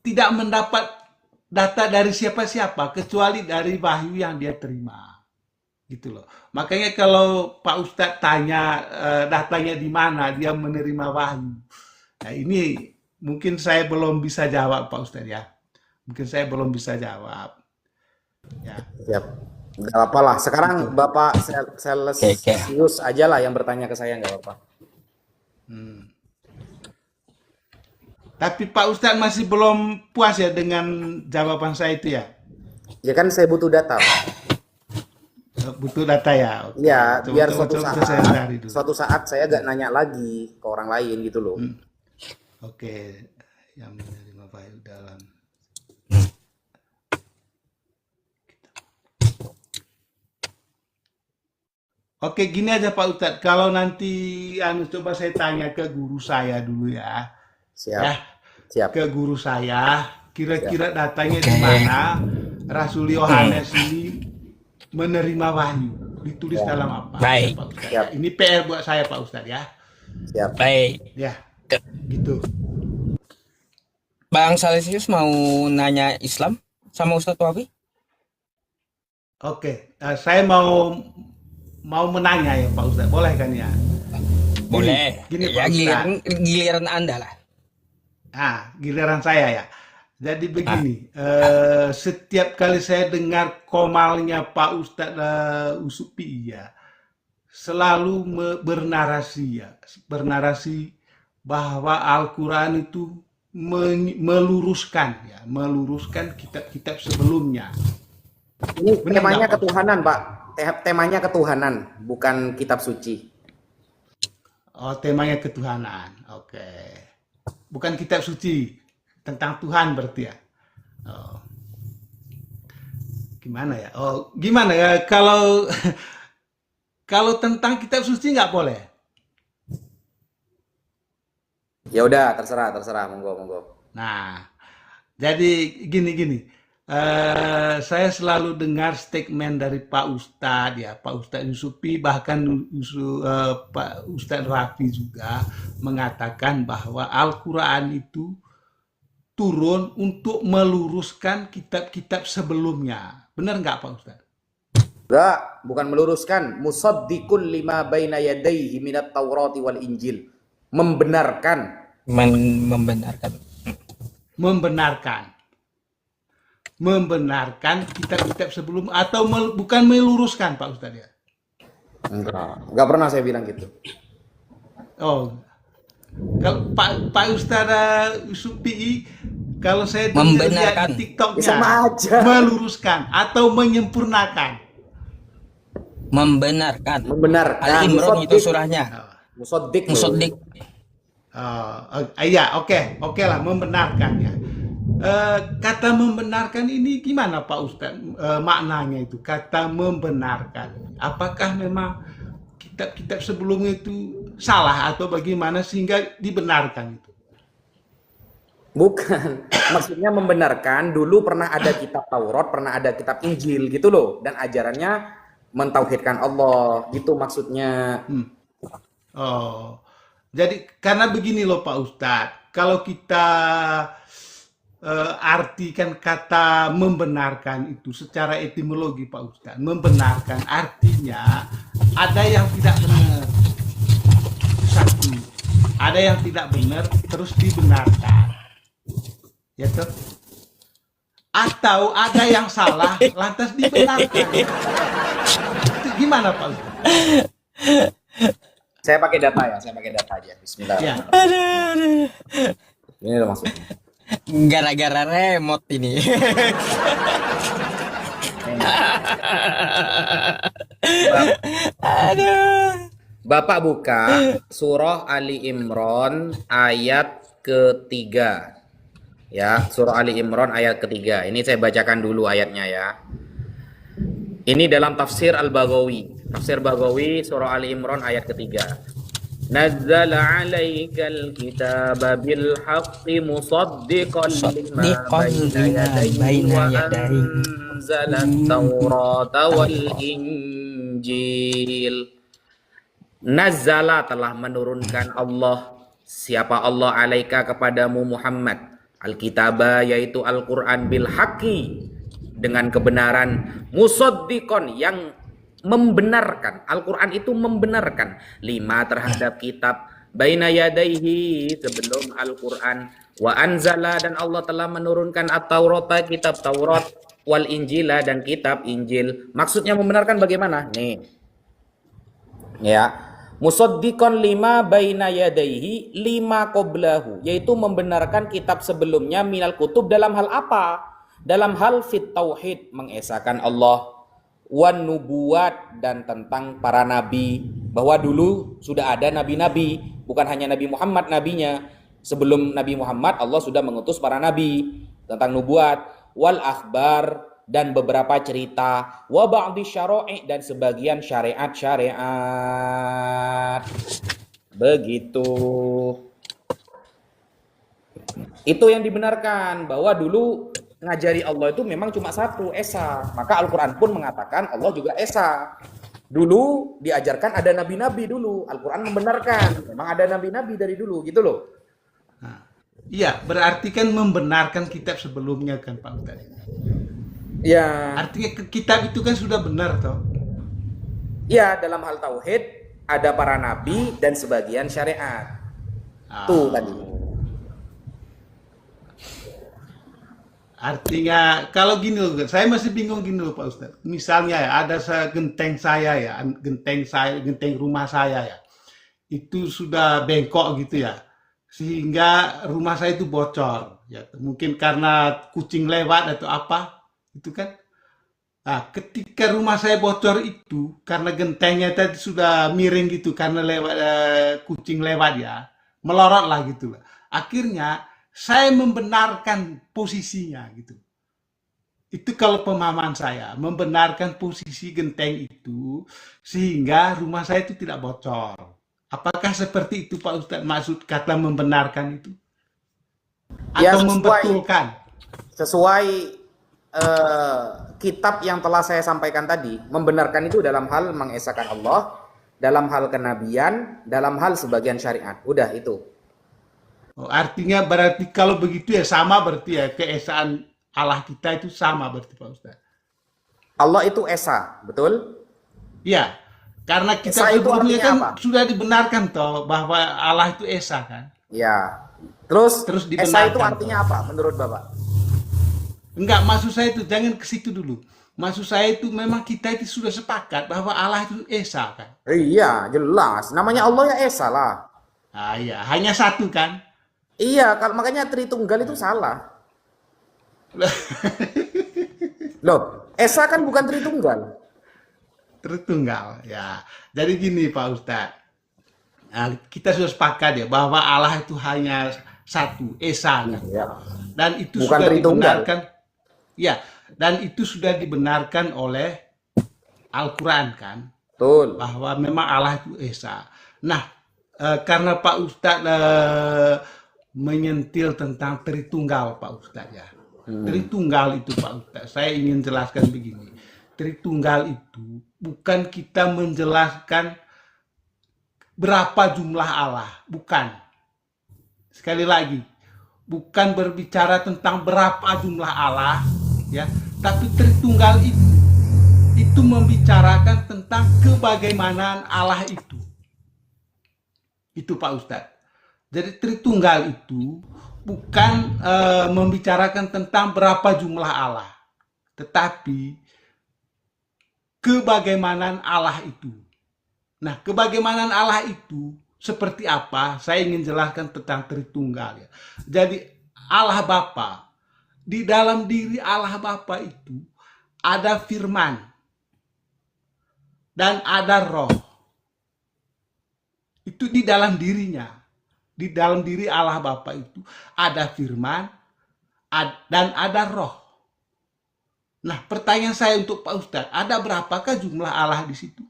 tidak mendapat data dari siapa-siapa kecuali dari wahyu yang dia terima. Gitu loh. Makanya kalau Pak Ustadz tanya datanya di mana dia menerima wahyu. Nah, ini mungkin saya belum bisa jawab Pak Ustadz ya. Mungkin saya belum bisa jawab. Ya. Siap. Nggak apa-apa lah. Sekarang Bapak Salesius aja lah yang bertanya ke saya, nggak apa-apa. Tapi Pak Ustadz masih belum puas ya dengan jawaban saya itu ya? Ya kan saya butuh data, Pak. Butuh data ya? Oke. Iya, Coba- biar coba saya cari dulu. suatu saat saya gak nanya lagi ke orang lain gitu loh. Oke, yang menerima wahyu dalam. Oke, gini aja Pak Ustadz. Kalau nanti coba saya tanya ke guru saya dulu ya. Siap. Ya, Siap. ke guru saya, kira-kira datanya di mana Rasul Yohanes ini menerima wahyu. Ditulis dalam apa? Baik. Pak Ustadz. Siap. Ini PR buat saya Pak Ustadz ya. Siap. Baik, Ya, gitu. Bang Salesius mau nanya Islam sama Ustadz Wabi? Oke, saya mau menanya ya Pak Ustadz, boleh kan ya? Boleh. Gini, Ya Pak giliran Anda lah. Nah, giliran saya ya. Jadi begini, setiap kali saya dengar komalnya Pak Ustadz Usupi ya, selalu bernarasi bahwa Al-Quran itu meluruskan kitab-kitab sebelumnya. Ini Benar temanya nggak, Pak? ketuhanan, Pak. Temanya ketuhanan, bukan kitab suci. Oh, temanya ketuhanan. Oke. Bukan kitab suci, tentang Tuhan berarti ya. Oh. Gimana ya? Oh, gimana ya kalau kalau tentang kitab suci nggak boleh? Ya udah, terserah, monggo. Nah, jadi gini. Saya selalu dengar statement dari Pak Ustadz ya, Pak Ustadz Yusufi, bahkan Pak Ustadz Rafi juga mengatakan bahwa Al-Quran itu turun untuk meluruskan kitab-kitab sebelumnya. Benar nggak Pak Ustadz? Enggak, bukan meluruskan. Musaddiqul lima baina yadayhi minat Taurati wal Injil. Membenarkan. Membenarkan. Membenarkan. membenarkan kitab-kitab sebelum atau bukan meluruskan Pak Ustadz ya? Enggak pernah saya bilang gitu. Oh, kalau Pak Ustadz Yusuf PI, kalau saya lihat Membenarkan. di TikToknya, Sama aja. meluruskan atau menyempurnakan. Membenarkan. Membenarkan. Al-Imran itu Musoddik. surahnya. Musoddik. loh. Musoddik. Iya, oke lah, membenarkan ya. Kata membenarkan ini gimana Pak Ustadz? Maknanya itu kata membenarkan. Apakah memang kitab-kitab sebelumnya itu salah atau bagaimana sehingga dibenarkan itu? Bukan. Maksudnya membenarkan dulu pernah ada kitab Taurat, pernah ada kitab Injil gitu loh. Dan ajarannya mentauhidkan Allah. Gitu maksudnya. Oh, jadi karena begini loh Pak Ustadz, kalau kita artikan kata membenarkan itu secara etimologi Pak Ustadz, membenarkan artinya ada yang tidak benar, satu, ada yang tidak benar terus dibenarkan, ya toh? Atau ada yang salah lantas dibenarkan. Itu gimana Pak Ustadz? Saya pakai data ya, saya pakai data aja. Bismillah. Ya. Ini loh maksudnya. Gara-gara remote ini. Aduh. Bapak buka surah Ali Imran ayat ketiga. Ya, surah Ali Imran ayat ketiga. Ini saya bacakan dulu ayatnya ya. Ini dalam tafsir Al-Baghawi. Tafsir Baghawi surah Ali Imran ayat ketiga. Nazzala 'alaikal kitaba bil haqqi musaddiqan lima baina yadayhi wa anzala at-taurata wal injil. Nazzala telah menurunkan Allah, siapa Allah, alaika kepadamu Muhammad, al-kitaba yaitu Al-Qur'an bil haqqi dengan kebenaran, musaddiqon yang membenarkan. Al-Qur'an itu membenarkan lima terhadap kitab, baina yadaihi sebelum Al-Qur'an, wa anzala dan Allah telah menurunkan at-taurata kitab Taurat, wal injila dan kitab Injil. Maksudnya membenarkan bagaimana? Nih. Ya. Musaddiqan lima baina yadaihi lima qoblahu, yaitu membenarkan kitab sebelumnya minal kutub dalam hal apa? Dalam hal fit tauhid, mengesahkan Allah, wan nubuat dan tentang para nabi, bahwa dulu sudah ada nabi-nabi, bukan hanya Nabi Muhammad nabinya. Sebelum Nabi Muhammad Allah sudah mengutus para nabi, tentang nubuat, wal akhbar dan beberapa cerita, wa ba'di syara'i dan sebagian syariat-syariat. Begitu. Itu yang dibenarkan, bahwa dulu ngajari Allah itu memang cuma satu, Esa. Maka Al-Qur'an pun mengatakan Allah juga Esa. Dulu diajarkan ada nabi-nabi dulu. Al-Qur'an membenarkan memang ada nabi-nabi dari dulu, gitu loh. Iya, berarti kan membenarkan kitab sebelumnya kan Pak Ustadz. Ya. Artinya kitab itu kan sudah benar toh. Ya, dalam hal tauhid ada para nabi dan sebagian syariat. Tuh tadi. Artinya kalau gini loh, saya masih bingung gini loh Pak Ustadz. Misalnya ya, ada genteng saya ya, genteng rumah saya ya, itu sudah bengkok gitu ya, sehingga rumah saya itu bocor. Ya, mungkin karena kucing lewat atau apa, itu kan. Nah, ketika rumah saya bocor itu, karena gentengnya tadi sudah miring gitu, karena lewat kucing lewat ya, melorot lah gitu. Akhirnya saya membenarkan posisinya gitu. Itu kalau pemahaman saya, membenarkan posisi genteng itu sehingga rumah saya itu tidak bocor. Apakah seperti itu Pak Ustadz maksud kata membenarkan itu? Ya, Atau membetulkan? Sesuai kitab yang telah saya sampaikan tadi, membenarkan itu dalam hal mengesahkan Allah, dalam hal kenabian, dalam hal sebagian syariat. Udah itu. Oh, artinya berarti kalau begitu ya sama berarti ya keesaan Allah kita itu sama berarti Pak Ustadz. Allah itu Esa, betul? Ya, karena kita Esa itu sebelumnya artinya kan apa? sudah dibenarkan toh bahwa Allah itu Esa kan. Ya. Terus Terus Esa itu dibenarkan, artinya apa menurut Bapak? Enggak, maksud saya itu jangan ke situ dulu. Maksud saya itu memang kita itu sudah sepakat bahwa Allah itu esa kan. Iya, jelas. Namanya Allah ya Esa lah. Ah iya, hanya satu kan. Iya, kalau makanya Tritunggal itu salah. Loh, Esa kan bukan Tritunggal. Tritunggal ya. Jadi gini Pak Ustadz. Nah, kita sudah sepakat ya bahwa Allah itu hanya satu, esa kan. Iya. Dan itu Bukan sudah Tritunggal. dibenarkan. Ya, dan itu sudah dibenarkan oleh Al-Qur'an kan, Betul. bahwa memang Allah itu esa. Nah, karena Pak Ustadz menyentil tentang Tritunggal Pak Ustadz ya. Tritunggal itu Pak Ustadz, saya ingin jelaskan begini. Tritunggal itu bukan kita menjelaskan berapa jumlah Allah, bukan. Sekali lagi, bukan berbicara tentang berapa jumlah Allah, ya, tapi Tritunggal itu membicarakan tentang kebagaimanaan Allah itu. Itu Pak Ustadz. Jadi Tritunggal itu bukan membicarakan tentang berapa jumlah Allah, tetapi kebagaimanaan Allah itu. Nah, kebagaimanaan Allah itu seperti apa? Saya ingin jelaskan tentang Tritunggal ya. Jadi Allah Bapa, di dalam diri Allah Bapa itu ada firman dan ada roh. Itu di dalam dirinya. Di dalam diri Allah Bapa itu ada firman dan ada roh. Nah, pertanyaan saya untuk Pak Ustadz, ada berapakah jumlah Allah di situ?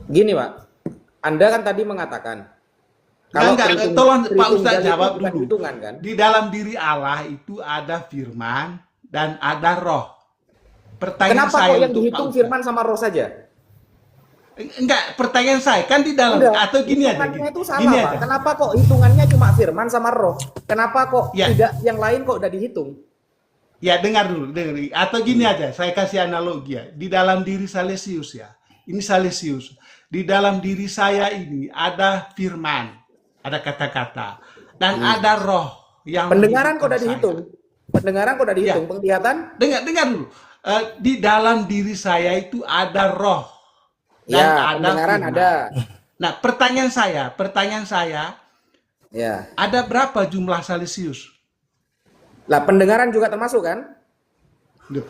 Gini, Pak. Anda kan tadi mengatakan Enggak, tolong Pak Tritunggal Ustadz itu jawab bukan dulu. hitungan kan? Di dalam diri Allah itu ada firman dan ada roh. Pertanyaan Kenapa saya kok yang untuk dihitung Pak Ustadz. firman sama roh saja? Enggak, pertanyaan saya kan di dalam Enggak, atau gini aja. hitungannya itu salah, Gini Pak. aja. Kenapa kok hitungannya cuma firman sama roh? Kenapa kok Ya. tidak yang lain kok udah dihitung? Ya dengar dulu, dengar. Atau gini aja, saya kasih analogi ya. Di dalam diri Salesius ya, ini Salesius. Di dalam diri saya ini ada firman, ada kata-kata, dan ada roh yang Pendengaran kok menghidupkan udah saya. dihitung. Pendengaran kok udah dihitung. Penglihatan? Dengar dulu. Di dalam diri saya itu ada roh dan Ya, ada pendengaran firman. ada. Nah, pertanyaan saya, Ya. ada berapa jumlah Salesius? Lah, pendengaran juga termasuk kan? Duh.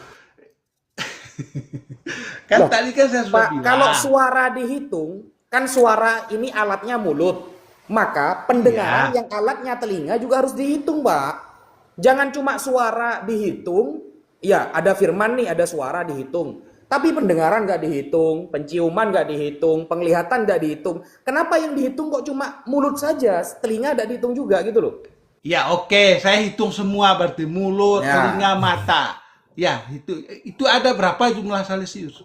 Kan Loh, tadi kan saya sudah Pak, bilang. kalau suara dihitung, kan suara ini alatnya mulut. Maka pendengaran Ya. yang alatnya telinga juga harus dihitung, Pak. Jangan cuma suara dihitung. Ya, ada firman nih, ada suara dihitung. Tapi pendengaran nggak dihitung, penciuman nggak dihitung, penglihatan nggak dihitung. Kenapa yang dihitung kok cuma mulut saja, telinga nggak dihitung juga gitu loh? Ya oke, saya hitung semua berarti mulut, Ya. telinga, mata. Ya, itu ada berapa jumlah Salesius?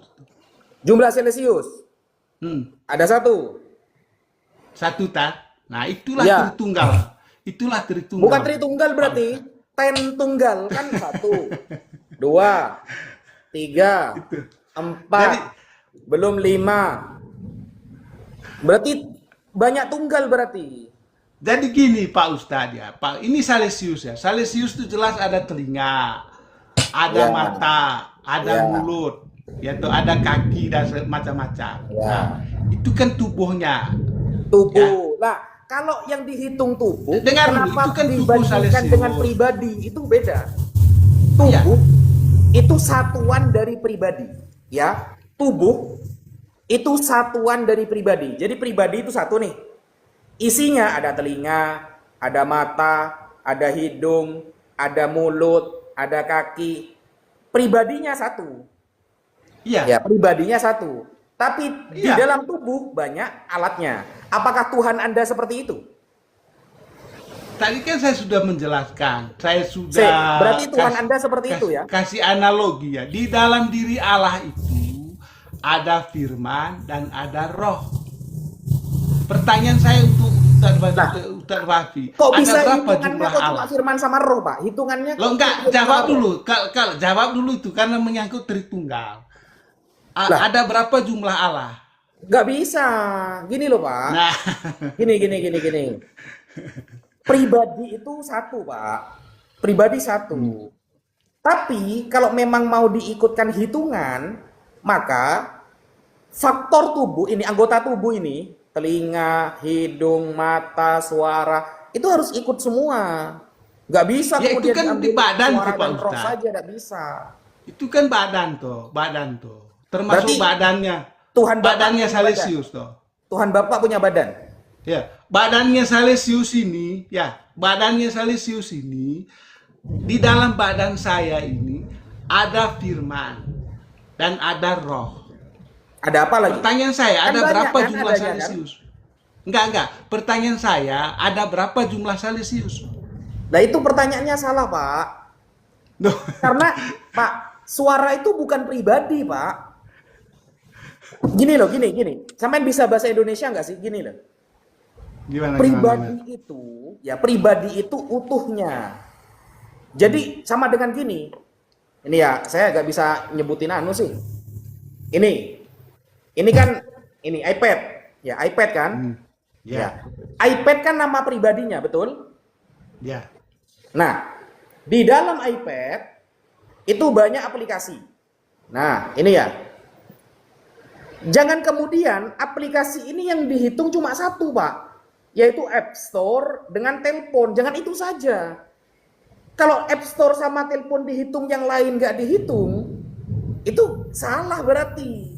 Jumlah Celcius ada satu. Satu tak? Nah, itulah Ya. Tritunggal. Itulah Tritunggal. Bukan Tritunggal berarti, tentunggal kan 1, 2, 3, 4, Jadi- belum 5. Berarti banyak tunggal berarti. Jadi gini Pak Ustadz ya, Pak, ini Salesius ya. Salesius itu jelas ada telinga, ada Ya. mata, ada Ya. mulut, ya tuh ada kaki dan macam-macam. Ya. Nah, itu kan tubuhnya. Tubuh. Nah, kalau yang dihitung tubuh, Dengar dulu, kenapa itu kan tubuh dibandingkan Salesius. dengan pribadi? Itu beda. Tubuh itu satuan dari pribadi, ya. Tubuh itu satuan dari pribadi. Jadi pribadi itu satu nih. Isinya ada telinga, ada mata, ada hidung, ada mulut, ada kaki. Pribadinya satu. Iya. Ya, pribadinya satu. Tapi di Iya. dalam tubuh banyak alatnya. Apakah Tuhan Anda seperti itu? Tadi kan saya sudah menjelaskan. Saya sudah Berarti Tuhan Anda seperti itu ya? Kasih analogi ya. Di dalam diri Allah itu ada firman dan ada roh. Pertanyaan saya untuk Ustaz Wafi. Kok ada bisa berapa hitungannya jumlah kok cuma Allah? firman sama roh, Pak? Hitungannya Lo enggak, kok jawab sama roh? dulu. Kalau jawab dulu itu karena menyangkut Tritunggal. Lah. Ada berapa jumlah Allah? Nggak bisa. Gini loh, Pak. Nah, Gini. Pribadi itu satu, Pak. Pribadi satu. Tapi kalau memang mau diikutkan hitungan, maka faktor tubuh ini, anggota tubuh ini, telinga, hidung, mata, suara, itu harus ikut semua. Nggak bisa Ya, itu kemudian kan diambil di badan suara tuh, Pak dan roh Ustadz. saja, nggak bisa. Itu kan badan tuh. Termasuk Berarti badannya. Tuhan Bapak Badannya punya Salesius tuh. Tuhan Bapak punya badan. Ya, badannya Salesius ini, di dalam badan saya ini ada firman dan ada roh. Ada apa lagi? Pertanyaan saya, Kan ada banyak berapa kan jumlah adanya, kan? Salesius? Enggak. Pertanyaan saya, ada berapa jumlah Salesius? Nah itu pertanyaannya salah, Pak. Loh, Karena, Pak, suara itu bukan pribadi, Pak. Gini loh, gini. Sampean bisa bahasa Indonesia nggak sih? Gini loh. gimana? Pribadi itu utuhnya. Jadi sama dengan gini. Ini ya, saya nggak bisa nyebutin anu sih. Ini kan, ini iPad. Ya, iPad kan? Ya, iPad kan nama pribadinya, betul? ya. Nah, di dalam iPad itu banyak aplikasi. Nah, ini ya. Jangan kemudian aplikasi ini yang dihitung cuma satu, Pak. Yaitu App Store dengan telepon. Jangan itu saja. Kalau App Store sama telepon dihitung, yang lain nggak dihitung, itu salah berarti.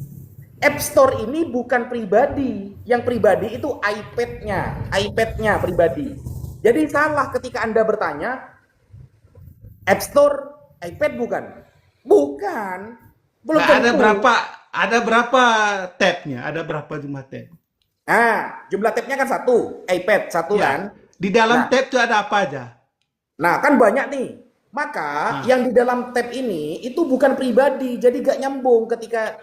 App Store ini bukan pribadi. Yang pribadi itu iPad-nya pribadi. Jadi salah ketika Anda bertanya, App Store, iPad bukan? Bukan. Belum Nah, tentu. ada berapa tabnya? Ada berapa jumlah tab? Nah, jumlah tabnya kan satu, iPad satu Ya. kan. Di dalam Nah. tab itu ada apa aja? Nah, kan banyak nih. Maka yang di dalam tab ini itu bukan pribadi, jadi gak nyambung ketika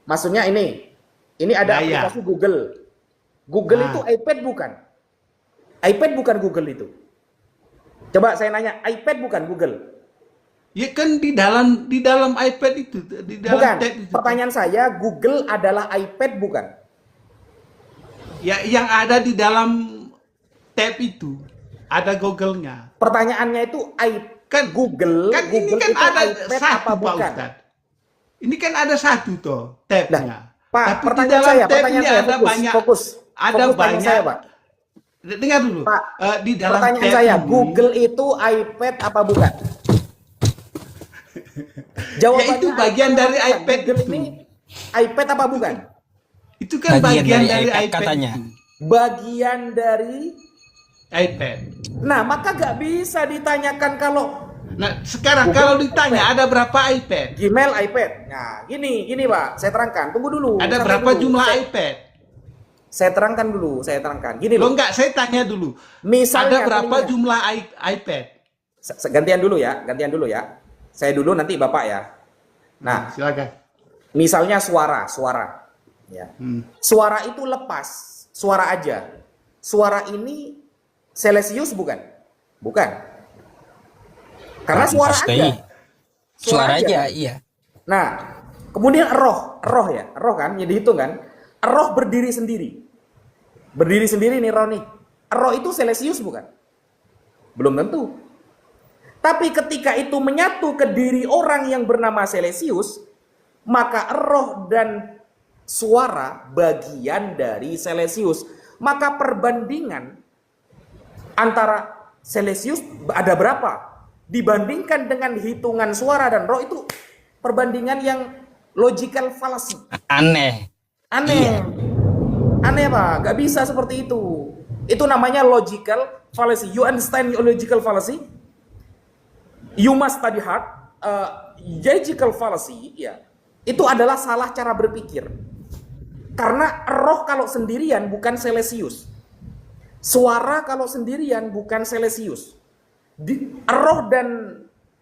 maksudnya ini ada Nah, ya. aplikasi Google. Google Nah. itu iPad bukan? iPad bukan Google itu. Coba saya nanya, iPad bukan Google? Ya kan di dalam iPad itu, di dalam Bukan. tab itu. Pertanyaan saya, Google adalah iPad bukan? Ya, yang ada di dalam tab itu ada Google-nya. Pertanyaannya itu Kan Google ini kan itu ada iPad satu, apa Pak bukan? Ustadz. Ini kan ada satu toh tabnya. Pak, Tapi di pertanyaan dalam saya, tab pertanyaan ini saya, ada banyak, fokus. ada Fokus tanya banyak. saya, Pak. Dengar dulu. Pak, Di dalam pertanyaan tab saya, ini, Google itu iPad apa bukan? Ya, itu bagian apa dari bukan? iPad Google itu. ini iPad apa bukan? itu kan bagian dari iPad katanya. itu. Bagian dari. iPad. Nah, maka gak bisa ditanyakan kalau Nah, sekarang Google kalau ditanya iPad. ada berapa iPad? Gmail iPad. Nah, gini Pak, saya terangkan. Tunggu dulu. Ada santai berapa dulu. jumlah Saya- iPad? Saya terangkan dulu, saya terangkan. Gini Lo loh. enggak, saya tanya dulu. Misalnya Ada berapa gini ya. jumlah iPad? Gantian dulu ya. Saya dulu nanti Bapak ya. Nah, Silakan. misalnya suara. Ya. Suara itu lepas, suara aja. Suara ini Celsius bukan? Bukan. Karena suara Pasti. aja. Suara aja, kan? iya. Nah, kemudian roh ya, roh kan, ya dihitung kan. Roh berdiri sendiri. Berdiri sendiri nih roh nih. Roh itu Celsius bukan? Belum tentu. Tapi ketika itu menyatu ke diri orang yang bernama Celsius, maka roh dan suara bagian dari Celsius. Maka perbandingan antara Celsius ada berapa? Dibandingkan dengan hitungan suara dan roh itu perbandingan yang logical fallacy. Aneh. Aneh. Aneh Pak, gak bisa seperti itu. Itu namanya logical fallacy. You understand your logical fallacy? You must study hard. Logical fallacy, ya, itu adalah salah cara berpikir. Karena roh kalau sendirian bukan Celsius. Suara kalau sendirian bukan Celsius. Roh dan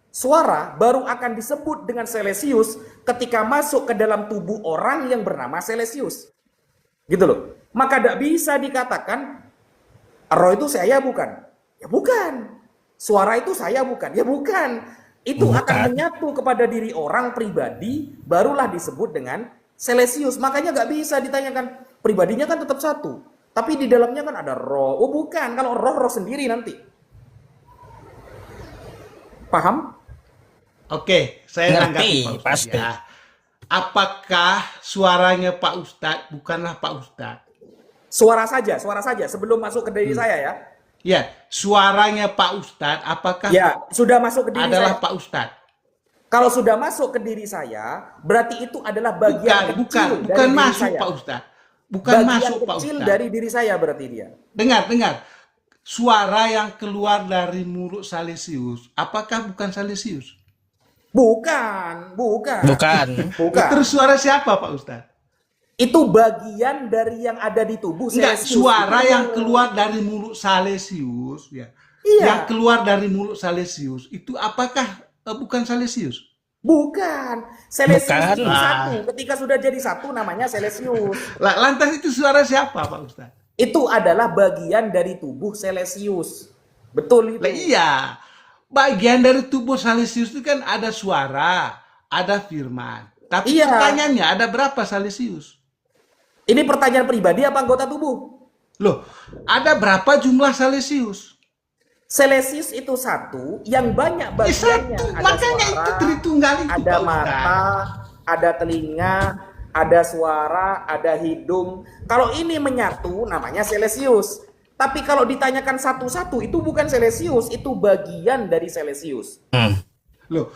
suara baru akan disebut dengan Celsius ketika masuk ke dalam tubuh orang yang bernama Celsius. Gitu loh. Maka tidak bisa dikatakan roh itu saya bukan. Ya bukan. Suara itu saya bukan. Ya bukan. Itu Bukan. akan menyatu kepada diri orang pribadi, barulah disebut dengan Celsius. Makanya nggak bisa ditanyakan. Pribadinya kan tetap satu. Tapi di dalamnya kan ada roh. Oh bukan, kalau roh sendiri nanti. Paham? Oke, saya Ngerti, tanggapi Pak Ustadz pasti. ya. Apakah suaranya Pak Ustadz bukanlah Pak Ustadz? Suara saja sebelum masuk ke diri saya ya. Ya, suaranya Pak Ustadz apakah Ya, sudah masuk ke diri adalah saya. Pak Ustadz? Kalau sudah masuk ke diri saya, berarti itu adalah bagian kecil dari bukan diri masuk saya. Pak Ustadz. Bukan Bagian masuk Pak kecil Ustadz. dari diri saya berarti dia. Dengar. Suara yang keluar dari mulut Salesius, apakah bukan Salesius? Bukan. Bukan. Terus suara siapa Pak Ustadz? Itu bagian dari yang ada di tubuh Enggak, Celsius. suara Itu- yang keluar dari mulut Salesius, ya. Iya. Yang keluar dari mulut Salesius itu apakah bukan Salesius? Bukan. Celsius Bukan. itu satu. Ketika sudah jadi satu namanya Celsius. Lantas itu suara siapa Pak Ustadz? Itu adalah bagian dari tubuh Celsius. Betul itu. Lah iya, bagian dari tubuh Salesius itu kan ada suara, ada firman. Tapi Iya. pertanyaannya ada berapa Salesius? Ini pertanyaan pribadi apa anggota tubuh? Loh, ada berapa jumlah Salesius? Celsius itu satu yang banyak bagiannya. Satu, Ada makanya suara, itu Tritunggal itu ada Pak mata, Ustadz. ada telinga, ada suara, ada hidung. Kalau ini menyatu namanya Celsius. Tapi kalau ditanyakan satu-satu itu bukan Celsius, itu bagian dari Celsius. Loh,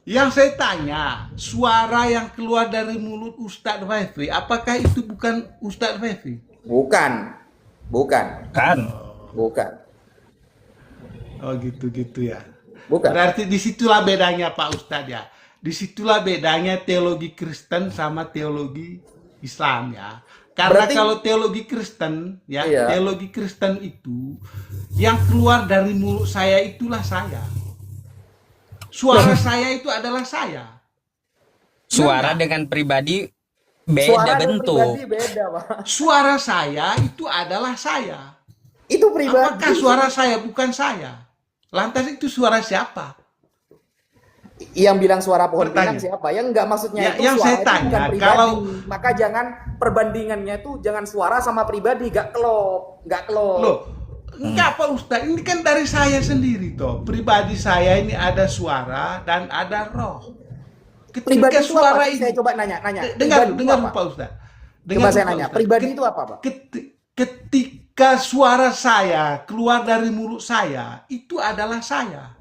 yang saya tanya, suara yang keluar dari mulut Ustadz Fefri, apakah itu bukan Ustadz Fefri? Bukan. Kan. Oh gitu ya. Bukan. Berarti disitulah bedanya Pak Ustadz ya. Disitulah bedanya teologi Kristen sama teologi Islam ya. Karena Berarti- kalau teologi Kristen ya, Iya. teologi Kristen itu yang keluar dari mulut saya itulah saya. Suara saya itu adalah saya. Suara dengan pribadi beda Suara dan bentuk. pribadi beda, Pak. Suara saya itu adalah saya. Itu pribadi. Apakah suara saya bukan saya? Lantas itu suara siapa? Yang bilang suara pohon pinang Bertanya. siapa? Yang enggak maksudnya Ya, itu yang suara saya itu tanya, bukan pribadi. kalau- Maka jangan perbandingannya itu jangan suara sama pribadi, enggak klop. Loh, enggak Pak Ustadz, ini kan dari saya sendiri toh. Pribadi saya ini ada suara dan ada roh. Ketika Pribadi itu suara apa? ini, Saya coba nanya. dengar Pribadi itu dengar apa? Pak Ustadz. Coba saya Pak nanya, Ustadz. pribadi itu apa, Pak? Ketika suara saya keluar dari mulut saya, itu adalah saya.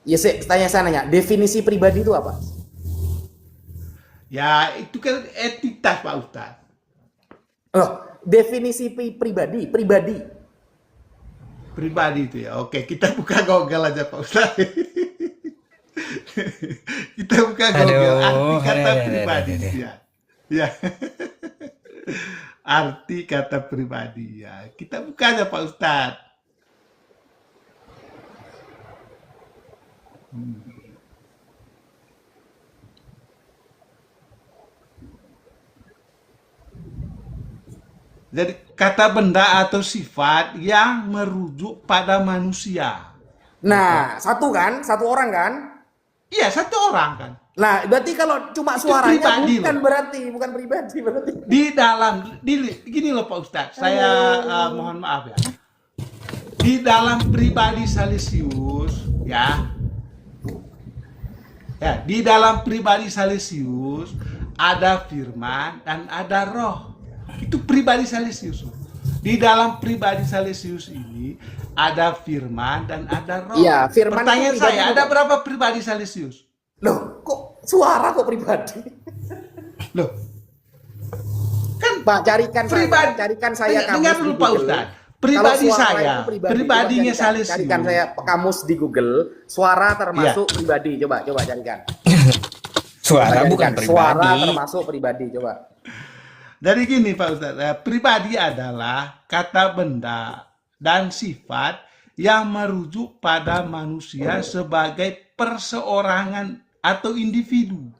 Ya saya nanya, definisi pribadi itu apa? Ya, itu kan entitas Pak Ustadz. Oh, definisi pribadi. Pribadi itu ya. Oke, kita buka Google aja Pak Ustadz. Kita buka Google arti kata pribadi ya. Ya. Arti kata pribadi ya. Kita buka aja Pak Ustadz. Jadi kata benda atau sifat yang merujuk pada manusia. Nah, satu orang kan? Iya, satu orang kan. Nah, berarti kalau cuma Itu suaranya pribadi bukan pribadi berarti. Gini loh Pak Ustadz, saya mohon maaf ya. Di dalam pribadi Salesius ya, di dalam pribadi Salesius ada firman dan ada roh. Itu pribadi Salesius. Di dalam pribadi Salesius ini ada firman dan ada roh. Iya, firman Pertanyaan itu pribadi saya, ada bukan? berapa pribadi Salesius? Loh, kok suara kok pribadi? Loh, kan Pak, carikan pribadi. saya kamus Dengar di dulu Pak Google. Ustadz. Kalau Pribadi suara saya, itu pribadi. pribadinya Coba carikan Salesius. saya kamus di Google, suara termasuk Iya. pribadi. Coba carikan. Suara Coba bukan carikan. Suara pribadi. termasuk pribadi, coba. Jadi gini Pak Ustadz, pribadi adalah kata benda dan sifat yang merujuk pada manusia sebagai perseorangan atau individu.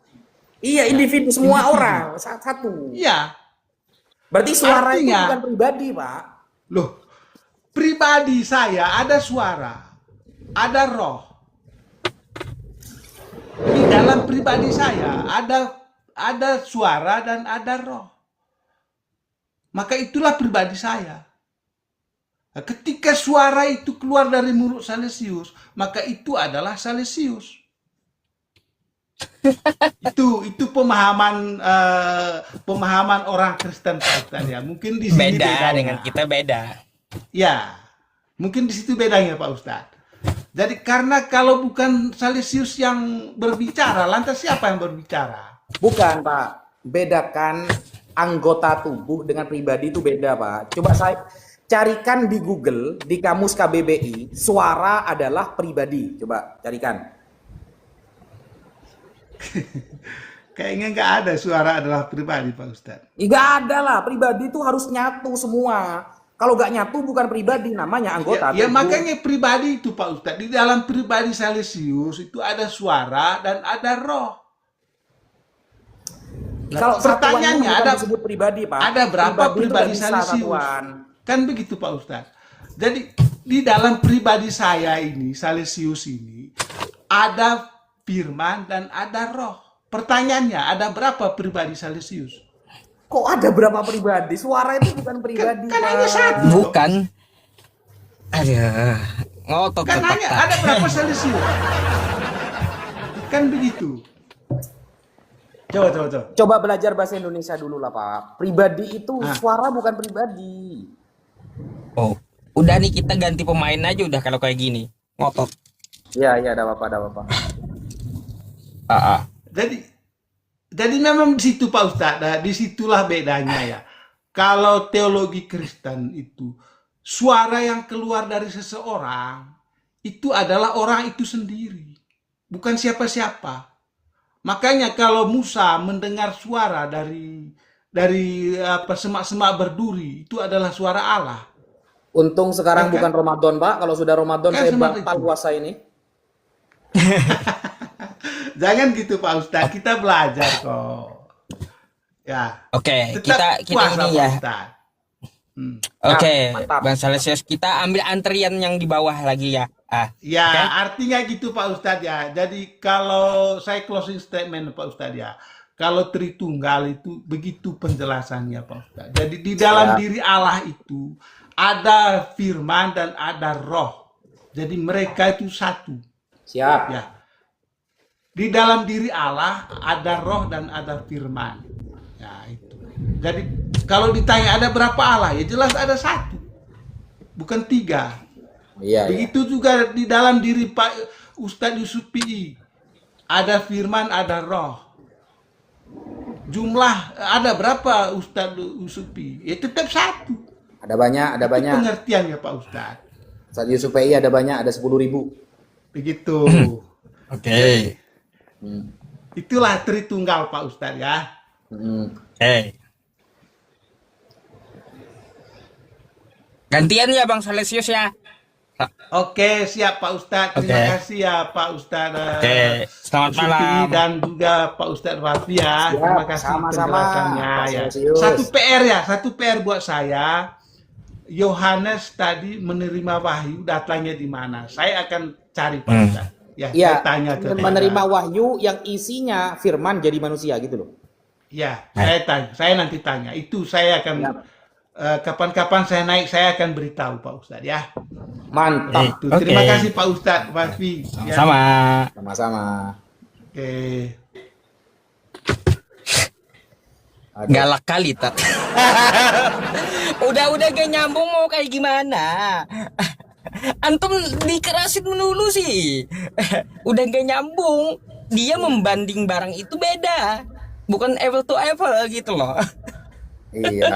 Iya, individu semua orang satu. Iya, Berarti suara itu Artinya- bukan pribadi, Pak. loh, pribadi saya ada suara, ada roh. Di dalam pribadi saya ada suara dan ada roh. maka itulah pribadi saya. Nah, ketika suara itu keluar dari mulut Salesius, maka itu adalah Salesius. itu pemahaman orang Kristen Pak Ustadz ya. Mungkin di sini Beda bedanya. dengan kita beda. Ya, mungkin di situ bedanya Pak Ustadz. Jadi karena kalau bukan Salesius yang berbicara, lantas siapa yang berbicara? Bukan, Pak. Bedakan anggota tubuh dengan pribadi itu beda, Pak. Coba saya carikan di Google, di kamus KBBI, suara adalah pribadi. Coba carikan. Kayaknya nggak ada suara adalah pribadi Pak Ustadz. Nggak ada lah, pribadi itu harus nyatu semua. Kalau nggak nyatu bukan pribadi, namanya anggota Ya tubuh. makanya pribadi itu Pak Ustadz. Di dalam pribadi Salesius itu ada suara dan ada roh. Kalau Pertanyaannya satuannya bukan ada disebut pribadi, Pak. Ada berapa itu pribadi nggak bisa Salesius? satuan. Kan begitu Pak Ustadz. Jadi di dalam pribadi saya ini, Salesius ini, ada firman dan ada roh. Pertanyaannya, ada berapa pribadi Salesius? Kok ada berapa pribadi? Suara itu bukan pribadi. Kan Pak. hanya satu. Bukan. Aduh, ngotot Kan tetap, hanya Pak. ada berapa Salesius? Kan begitu. Coba. Coba belajar bahasa Indonesia dulu lah, Pak. Pribadi itu Ah. suara bukan pribadi. Oh, udah nih kita ganti pemain aja udah kalau kayak gini. Ngotot. Iya, ada apa-apa. Ah. Jadi memang di situ Pak Ustadz, nah, disitulah bedanya ya. Kalau teologi Kristen itu, suara yang keluar dari seseorang, itu adalah orang itu sendiri. Bukan siapa-siapa. Makanya kalau Musa mendengar suara dari semak-semak berduri, itu adalah suara Allah. Untung sekarang Ya kan? bukan Ramadan, Pak. Kalau sudah Ramadan Kan saya seperti batal itu. puasa ini. Jangan gitu Pak Ustadz, kita belajar kok. Ya. Oke, Tetap kita puasa, ini Pak ya. Ustadz. Oke, mantap. Bang Salesius, kita ambil antrian yang di bawah lagi ya. Ya, Oke. artinya gitu Pak Ustadz ya. Jadi kalau saya closing statement Pak Ustadz ya. Kalau Tritunggal itu begitu penjelasannya Pak Ustadz. Jadi di dalam diri Allah itu ada firman dan ada roh. Jadi mereka itu satu. Siap. Ya. Di dalam diri Allah ada roh dan ada firman. Ya itu. Jadi kalau ditanya ada berapa Allah, ya jelas ada satu. Bukan tiga. Iya. Begitu juga di dalam diri Pak Ustadz Yusuf PI. Ada firman, ada roh. Jumlah ada berapa Ustadz Yusuf PI? Ya tetap satu. Ada banyak, ada Itu banyak. pengertiannya Pak Ustadz. Saat Yusuf PI ada banyak, ada 10.000. Begitu. Oke. Itulah Tritunggal Pak Ustadz ya. Oke. Gantian ya Bang Salesius ya. Oke, siap Pak Ustadz. Terima Oke. kasih ya Pak Ustadz. Oke, selamat Yusuf malam. PI dan juga Pak Ustadz Rafi ya. Siap, Terima kasih sama-sama, penjelasannya Pak ya. Salesius. Satu PR buat saya. Yohanes tadi menerima wahyu, datanya di mana? Saya akan cari Pak Ustadz. Ya, Iya, saya tanya ke menerima wahyu yang isinya firman jadi manusia gitu loh. Ya, saya tanya. Saya nanti tanya. Itu saya akan kapan-kapan saya naik, saya akan beritahu Pak Ustadz ya. Mantap. Itu. Oke. Terima kasih Pak Ustadz Rafi. Ya. Sama. Sama-sama. Oke. Aduh. Galak kali Tat. Udah gak nyambung mau kayak gimana? Antum dikerasin melulu sih. Udah gak nyambung. Dia membanding barang itu beda. Bukan apple to apple gitu loh. Iya.